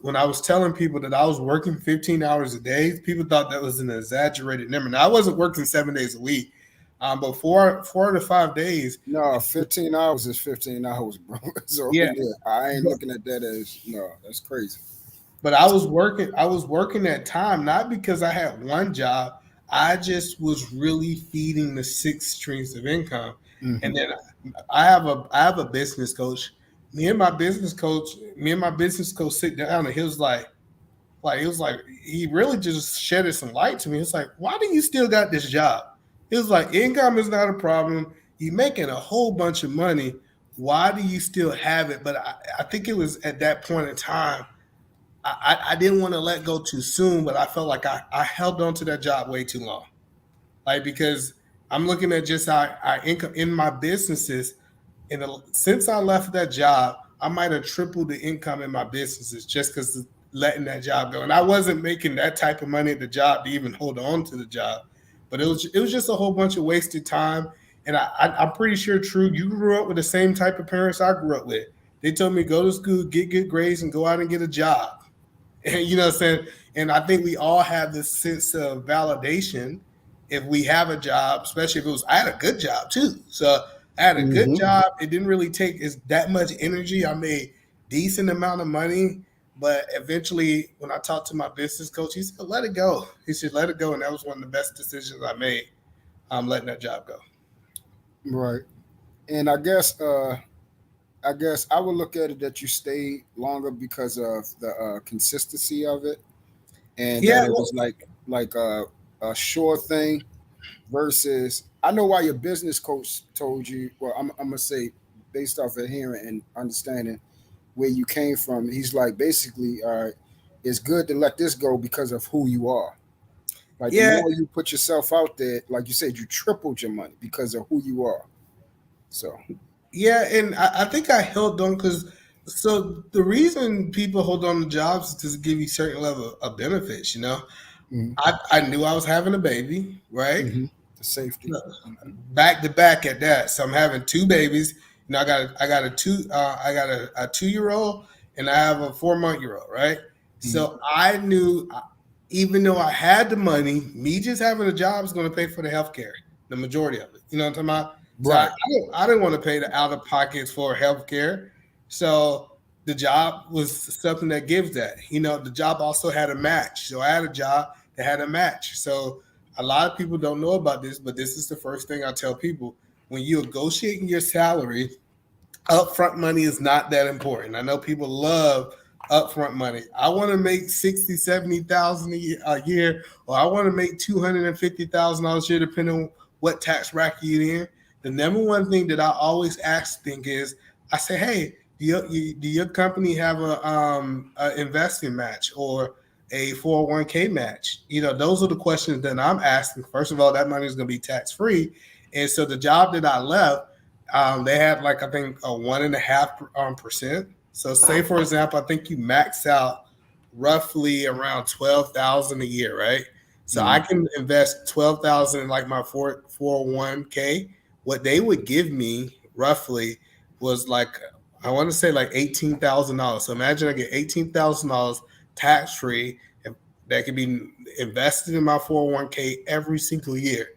when I was telling people that I was working 15 hours a day, people thought that was an exaggerated number. Now, I wasn't working 7 days a week, but 4 to 5 days. No, 15 hours is 15 hours, bro. So yeah I ain't looking at that as, no, that's crazy. But I was working that time not because I had one job. I just was really feeding the six streams of income. And Mm-hmm. then I have a business coach. Me and my business coach sit down and he was like he really just shedded some light to me. It's like, why do you still got this job? He was like, income is not a problem. You making a whole bunch of money. Why do you still have it? But I think it was at that point in time I didn't want to let go too soon, but I felt like I held on to that job way too long. Like, because I'm looking at just our income in my businesses. Since I left that job, I might have tripled the income in my businesses just because letting that job go. And I wasn't making that type of money at the job to even hold on to the job. But it was just a whole bunch of wasted time. And I'm pretty sure, True, you grew up with the same type of parents I grew up with. They told me go to school, get good grades, and go out and get a job. And you know what I'm saying? And I think we all have this sense of validation if we have a job, especially if it was, I had a good job too. So I had a good Mm-hmm. job. It didn't really take that much energy. I made decent amount of money. But eventually, when I talked to my business coach, he said, let it go. He said, let it go. And that was one of the best decisions I made. I'm letting that job go. Right. And I guess I would look at it that you stayed longer because of the consistency of it, and that Yeah. it was like a sure thing versus. I know why your business coach told you. Well, I'm gonna say based off of hearing and understanding where you came from. He's like basically, it's good to let this go because of who you are. Like the Yeah. more you put yourself out there, like you said, you tripled your money because of who you are. So. Yeah, and I think I held on because so the reason people hold on to jobs is to give you certain level of benefits. Mm-hmm. I knew I was having a baby, right? Mm-hmm. The safety. Mm-hmm. Back to back at that. So I'm having two babies. I got a 2 year old and I have a 4 month year old, right? Mm-hmm. So I knew even though I had the money, me just having a job is going to pay for the healthcare, the majority of it. You know what I'm talking about? So Right. I didn't want to pay the out of pockets for healthcare. So the job was something that gives that. The job also had a match. So I had a job that had a match. So a lot of people don't know about this, but this is the first thing I tell people. When you're negotiating your salary, upfront money is not that important. I know people love upfront money. I want to make 60, 70,000 a year, or I want to make $250,000 a year, depending on what tax bracket you're in. The number one thing that I always ask think is, I say, hey, do your company have a investing match or a 401k match? Those are the questions that I'm asking. First of all, that money is going to be tax free. And so the job that I left, they had like I think a 1.5% So say for example, I think you max out roughly around 12,000 a year, right? So I Mm-hmm. can invest 12,000 in like my 401k. What they would give me roughly was like I want to say like $18,000. So imagine I get $18,000 tax free that can be invested in my 401k every single year.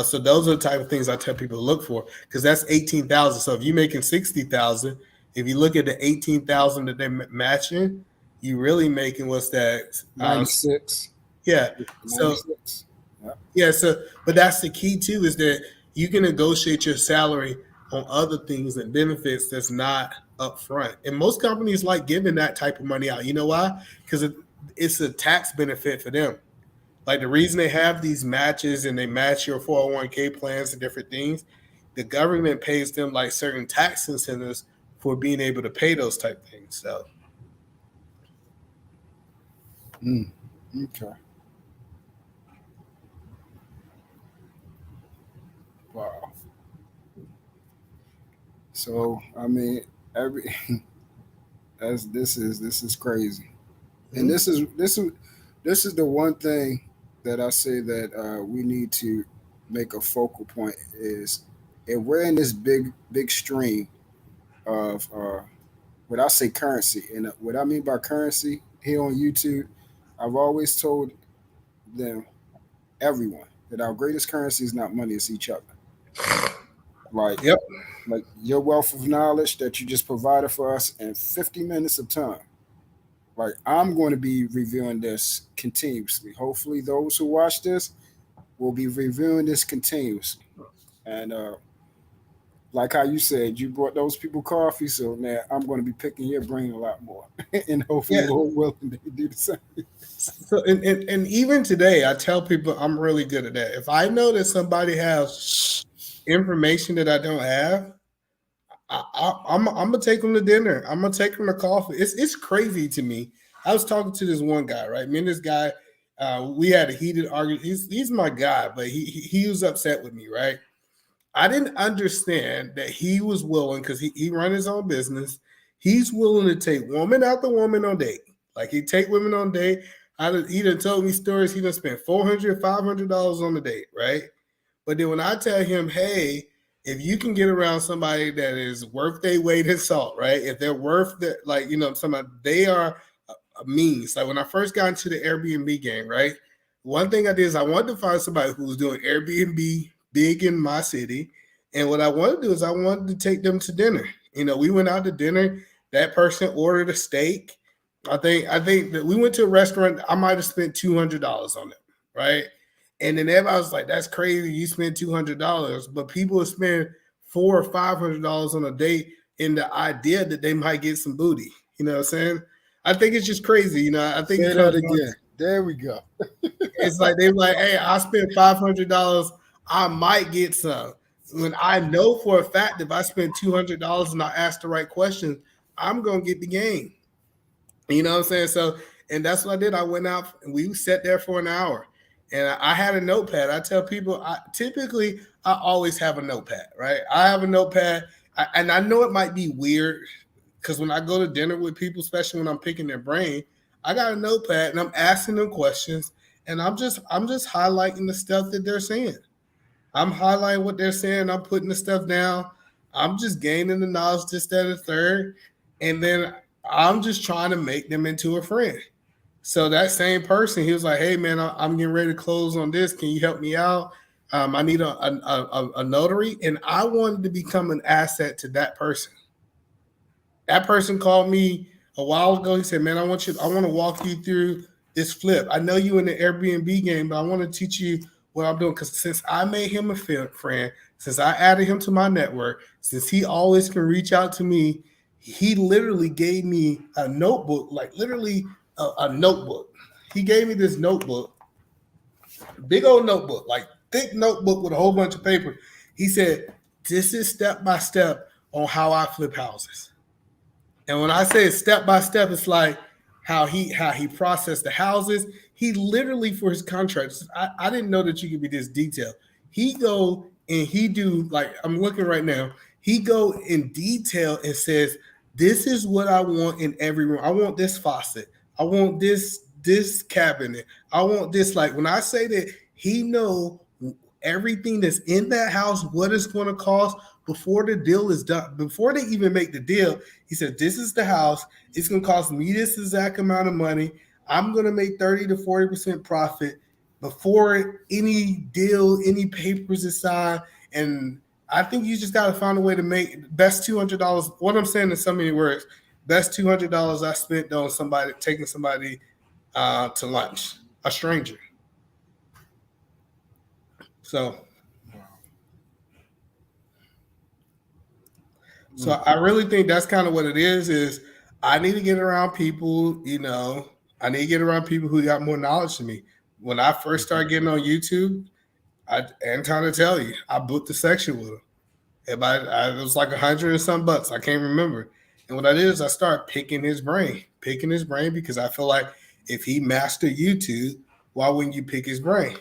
So those are the type of things I tell people to look for because that's 18,000. So if you're making 60,000, if you look at the 18,000 that they're matching, you really making what's that? 96. Yeah. So 96. Yeah. yeah. So but that's the key too is that you can negotiate your salary on other things and benefits that's not upfront. And most companies like giving that type of money out. You know why? Because it's a tax benefit for them. Like the reason they have these matches and they match your 401k plans and different things, the government pays them like certain tax incentives for being able to pay those type of things. So Mm. Okay. Wow. So I mean, every as this is crazy, and mhm. this is the one thing that I say that we need to make a focal point is if we're in this big stream of what I say currency, and what I mean by currency here on YouTube, I've always told them everyone that our greatest currency is not money, it's each other. Like Yep. your wealth of knowledge that you just provided for us in 50 minutes of time, Like I'm going to be reviewing this continuously. Hopefully, those who watch this will be reviewing this continuously. And like how you said, you brought those people coffee, so man, I'm going to be picking your brain a lot more, and hopefully, Yeah. Lord willing, they do the same. So and even today, I tell people I'm really good at that. If I know that somebody has information that I don't have, I'm gonna take them to dinner. I'm gonna take them to coffee. It's crazy to me. I was talking to this one guy, right? Me and this guy, we had a heated argument. He's my guy, but he was upset with me, right? I didn't understand that he was willing because he run his own business. He's willing to take woman after woman on date. Like he take women on date. He done told me stories. He done spent $400, $500 on the date, right? But then when I tell him, hey, if you can get around somebody that is worth their weight in salt, right? If they're worth that, like, somebody, they are a means. Like when I first got into the Airbnb game, right? One thing I did is I wanted to find somebody who was doing Airbnb big in my city. And what I wanted to do is I wanted to take them to dinner. We went out to dinner. That person ordered a steak. I think that we went to a restaurant. I might have spent $200 on them, right? And then everybody was like, "That's crazy! You spent $200." But people spend $400 or $500 on a date in the idea that they might get some booty. You know what I'm saying? I think it's just crazy. I think Say that again. There we go. it's like they're like, "Hey, I spent $500. I might get some." When I know for a fact if I spend $200 and I ask the right questions, I'm gonna get the game. You know what I'm saying? So, and that's what I did. I went out and we sat there for an hour. And I had a notepad. I tell people, I always have a notepad, right? I have a notepad, and I know it might be weird because when I go to dinner with people, especially when I'm picking their brain, I got a notepad and I'm asking them questions, and I'm just highlighting the stuff that they're saying. I'm highlighting what they're saying. I'm putting the stuff down. I'm just gaining the knowledge, this, that, and the third, and then I'm just trying to make them into a friend. So that same person, he was like, "Hey man, I'm getting ready to close on this. Can you help me out? I need a notary." And I wanted to become an asset to that person. That person called me a while ago. He said, "Man, I want to walk you through this flip. I know you in the Airbnb game, but I want to teach you what I'm doing." Because since I made him a friend, since I added him to my network, since he always can reach out to me, he literally gave me a notebook, like literally a notebook. He gave me this notebook, big old notebook, like thick notebook with a whole bunch of paper. He said, "This is step by step on how I flip houses." And when I say step by step, it's like how he processed the houses. He literally, for his contracts, I didn't know that you could be this detailed. He go and he do, like I'm looking right now. He go in detail and says, "This is what I want in every room. I want this faucet. I want this cabinet. I want this." Like when I say that, he know everything that's in that house, what it's going to cost before the deal is done. Before they even make the deal, he said, "This is the house. It's going to cost me this exact amount of money. I'm going to make 30 to 40% profit before any deal, any papers is signed." And I think you just got to find a way to make best $200. What I'm saying in so many words, best $200 I spent on taking somebody to lunch, a stranger. So I really think that's kind of what it is I need to get around people, I need to get around people who got more knowledge than me. When I first started getting on YouTube, I'm trying to tell you, I booked a section with him. It was like $100 and some bucks. I can't remember. And what I did is I started picking his brain because I feel like if he mastered YouTube, why wouldn't you pick his brain?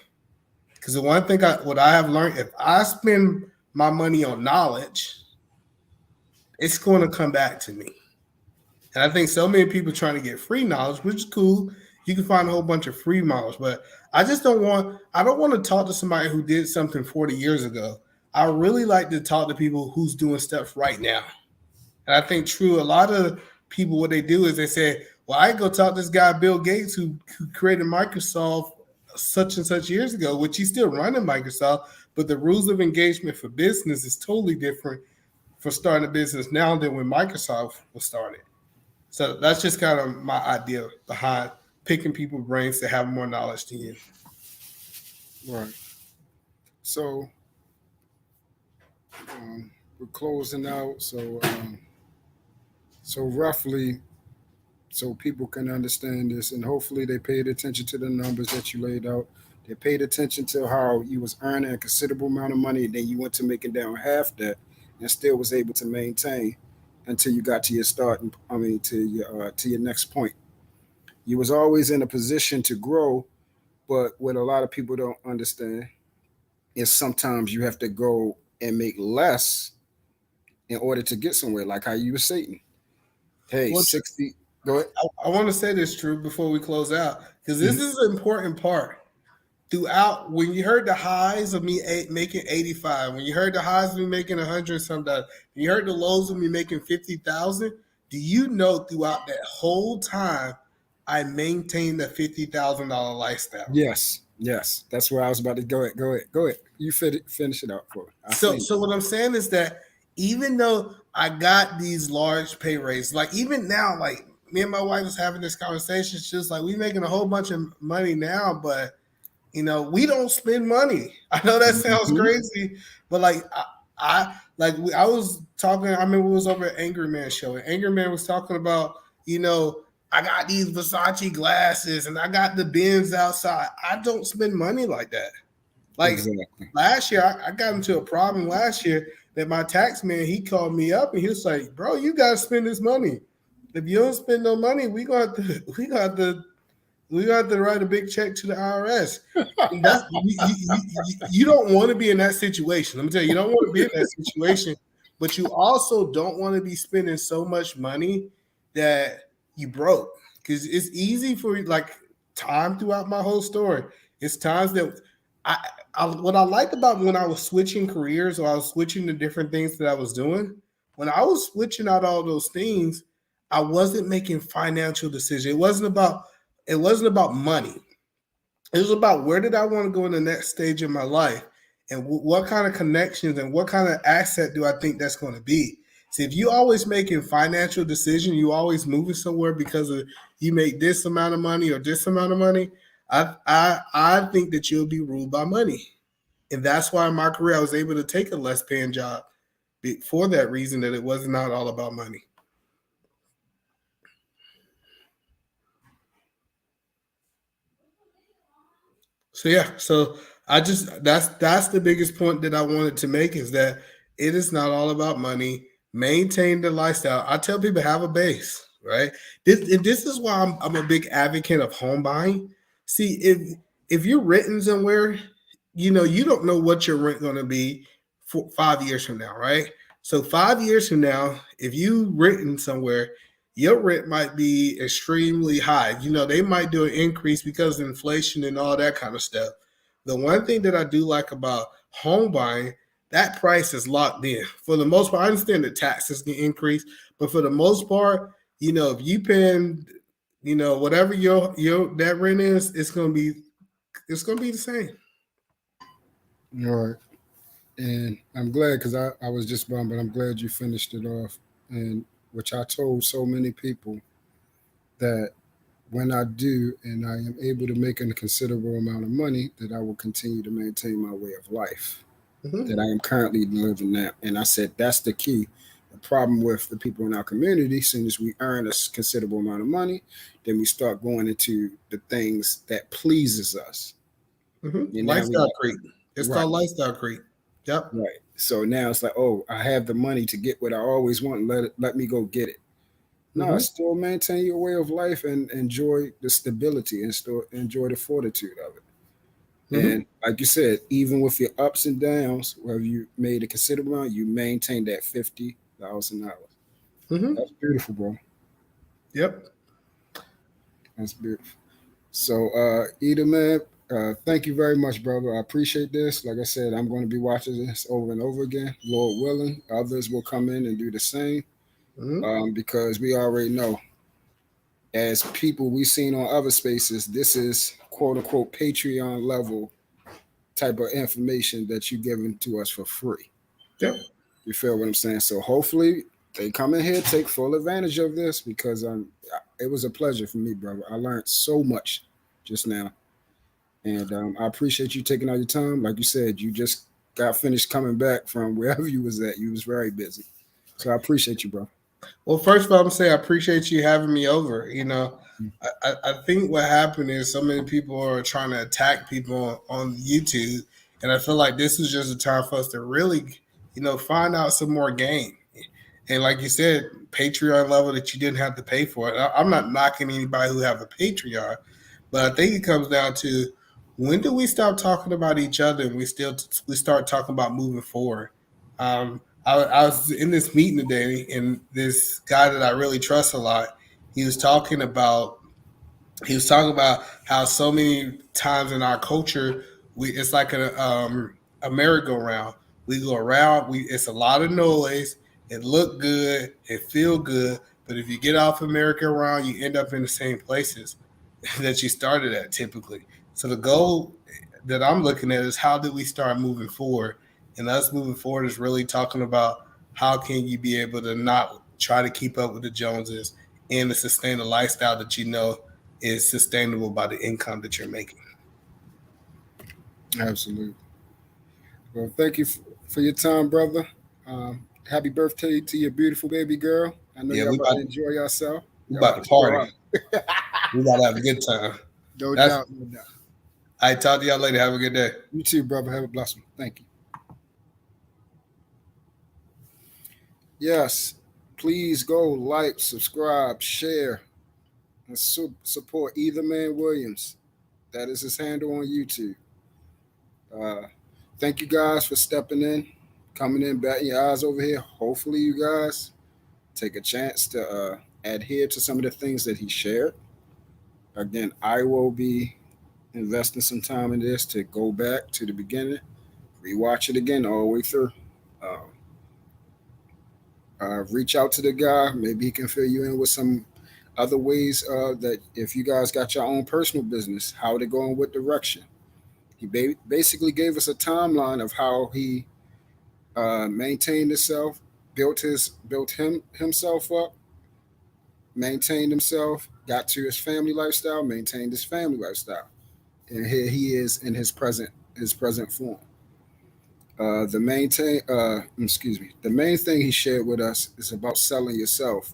Because the one thing what I have learned, if I spend my money on knowledge, it's going to come back to me. And I think so many people trying to get free knowledge, which is cool. You can find a whole bunch of free knowledge, but I don't want to talk to somebody who did something 40 years ago. I really like to talk to people who's doing stuff right now. And I think a lot of people, what they do is they say, "Well, I go talk to this guy, Bill Gates, who created Microsoft such and such years ago," which he's still running Microsoft, but the rules of engagement for business is totally different for starting a business now than when Microsoft was started. So that's just kind of my idea behind picking people's brains to have more knowledge than you. Right. So we're closing out. So roughly, so people can understand this, and hopefully they paid attention to the numbers that you laid out. They paid attention to how you was earning a considerable amount of money, and then you went to making down half that, and still was able to maintain until you got to your starting. I mean, to your next point. You was always in a position to grow, but what a lot of people don't understand is sometimes you have to go and make less in order to get somewhere. Like how you were saying, hey, Well, 60. Go ahead. I want to say this, True, before we close out, because this Mhm. is an important part. Throughout, when you heard the highs of me making 85, when you heard the highs of me making 100 sometimes, when you heard the lows of me making 50,000, do you know throughout that whole time, I maintained a $50,000 lifestyle? Yes, yes. That's where I was about to go ahead. Go ahead. Go ahead. You finish it out for me. I So, seen it. so what I'm saying is that even though I got these large pay raises, like even now, like me and my wife was having this conversation, it's just like we making a whole bunch of money now, but we don't spend money. I know that sounds Mhm. crazy, but like I was talking. I remember we was over at Angry Man show, and Angry Man was talking about, I got these Versace glasses and I got the bins outside. I don't spend money like that. Like Exactly. last year, I got into a problem last year that my tax man, he called me up and he was like, "Bro, you gotta spend this money. If you don't spend no money, we got to write a big check to the IRS." And that's you don't want to be in that situation. Let me tell you, you don't want to be in that situation, but you also don't want to be spending so much money that you broke. Because it's easy for like time throughout my whole story. It's times that I, what I liked about when I was switching careers or I was switching the different things that I was doing, when I was switching out all those things, I wasn't making financial decisions. It wasn't about money. It was about where did I want to go in the next stage of my life, and what kind of connections and what kind of asset do I think that's going to be. See, if you always making financial decisions, you always moving somewhere because of you make this amount of money or this amount of money. I think that you'll be ruled by money, and that's why in my career I was able to take a less paying job for that reason that it was not all about money. So yeah, so I just that's the biggest point that I wanted to make is that it is not all about money. Maintain the lifestyle. I tell people have a base, right? This is why I'm a big advocate of home buying. See, if you're renting somewhere, you don't know what your rent going to be for 5 years from now, right? So 5 years from now, if you renting somewhere, your rent might be extremely high. They might do an increase because of inflation and all that kind of stuff. The one thing that I do like about home buying, that price is locked in. For the most part, I understand the taxes can increase, but for the most part, if you paying, whatever your that rent is, it's gonna be the same. All right. And I'm glad because I was just bummed, but I'm glad you finished it off. And which I told so many people that when I do and I am able to make a considerable amount of money, that I will continue to maintain my way of life Mm-hmm. that I am currently living now. And I said that's the key. The problem with the people in our community, as soon as we earn a considerable amount of money, then we start going into the things that pleases us. Mm-hmm. And now we Lifestyle like, creep. It's right, called lifestyle creep. Yep. right. So now it's like, oh, I have the money to get what I always want. Let me go get it. No, Mm-hmm. still maintain your way of life and enjoy the stability and still enjoy the fortitude of it. Mm-hmm. And like you said, even with your ups and downs, where you made a considerable amount, you maintain that $50,000. Mm-hmm. That's beautiful, bro. Yep. That's beautiful. So, Eda, man, thank you very much, brother. I appreciate this. Like I said, I'm going to be watching this over and over again. Lord willing, others will come in and do the same Mm-hmm. because we already know, as people we've seen on other spaces, this is quote unquote Patreon level type of information that you're giving to us for free. Yep. You feel what I'm saying? So hopefully, they come in here, take full advantage of this because it was a pleasure for me, brother. I learned so much just now, and I appreciate you taking all your time. Like you said, you just got finished coming back from wherever you was at. You was very busy, so I appreciate you, bro. Well, first of all, I'm gonna say I appreciate you having me over. I think what happened is so many people are trying to attack people on YouTube, and I feel like this is just a time for us to really, find out some more game. And like you said, Patreon level that you didn't have to pay for it. I'm not knocking anybody who have a Patreon, but I think it comes down to when do we stop talking about each other and we start talking about moving forward. I was in this meeting today, and this guy that I really trust a lot, he was talking about how so many times in our culture it's like a merry-go-round. We go around, it's a lot of noise, it look good, it feel good, but if you get off of merry-go-round, you end up in the same places that you started at typically. So the goal that I'm looking at is how do we start moving forward? And us moving forward is really talking about how can you be able to not try to keep up with the Joneses and to sustain a lifestyle that you know is sustainable by the income that you're making. Absolutely. Well, thank you for your time, brother. Happy birthday to your beautiful baby girl. I know Yeah, y'all about to enjoy yourself. We Y'all about to show party. We about to have a good time. No doubt, no doubt. I talk to y'all later. Have a good day. You too, brother. Have a blessed one. Thank you. Yes, please go like, subscribe, share, and support Either Man Williams. That is his handle on YouTube. Thank you guys for stepping in, coming in, batting your eyes over here. Hopefully, you guys take a chance to adhere to some of the things that he shared. Again, I will be investing some time in this to go back to the beginning, rewatch it again all the way through. Um, reach out to the guy. Maybe he can fill you in with some other ways that if you guys got your own personal business, how to go in what direction. He basically gave us a timeline of how he maintained himself, built himself up, maintained himself, got to his family lifestyle, maintained his family lifestyle, and here he is in his present form. The main thing he shared with us is about selling yourself,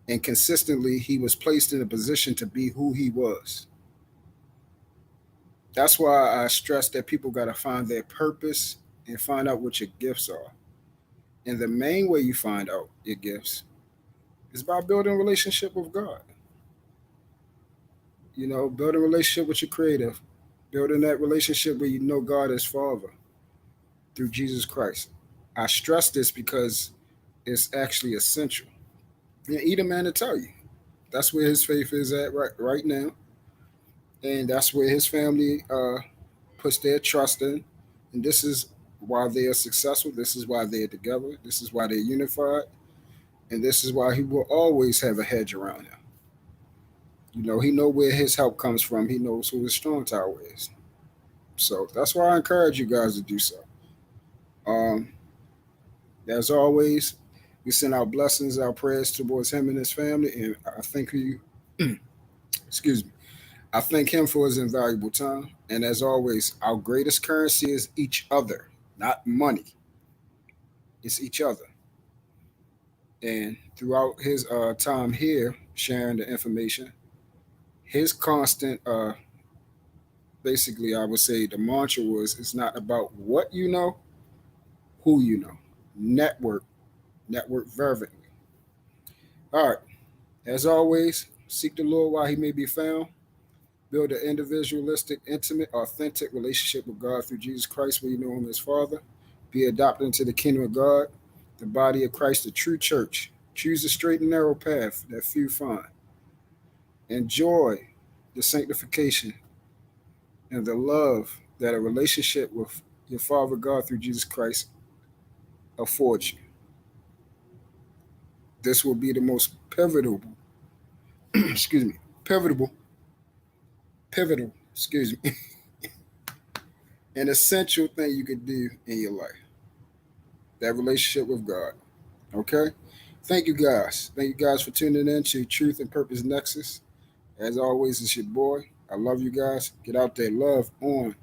and consistently he was placed in a position to be who he was. That's why I stress that people got to find their purpose and find out what your gifts are. And the main way you find out your gifts is by building a relationship with God. Building a relationship with your creator, building that relationship where you know God as Father through Jesus Christ. I stress this because it's actually essential. And either man to tell you. That's where his faith is at right now. And that's where his family puts their trust in. And this is why they are successful. This is why they're together. This is why they're unified. And this is why he will always have a hedge around him. He know where his help comes from. He knows who his strong tower is. So that's why I encourage you guys to do so. Um, as always, we send our blessings, our prayers towards him and his family. And I thank you, excuse me, I thank him for his invaluable time. And as always, our greatest currency is each other, not money. It's each other. And throughout his time here, sharing the information, his constant, basically, I would say the mantra was, it's not about what you know, who you know. Network, network fervently. All right. As always, seek the Lord while he may be found. Build an individualistic, intimate, authentic relationship with God through Jesus Christ, where you know him as Father. Be adopted into the kingdom of God, the body of Christ, the true church. Choose the straight and narrow path that few find. Enjoy the sanctification and the love that a relationship with your Father God through Jesus Christ affords you. This will be the most pivotal, excuse me, pivotal, an essential thing you could do in your life. That relationship with God. Okay? thank you guys. Thank you guys for tuning in to Truth and Purpose Nexus. As always, it's your boy. I love you guys. Get out there, love on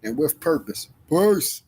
and with purpose. Peace.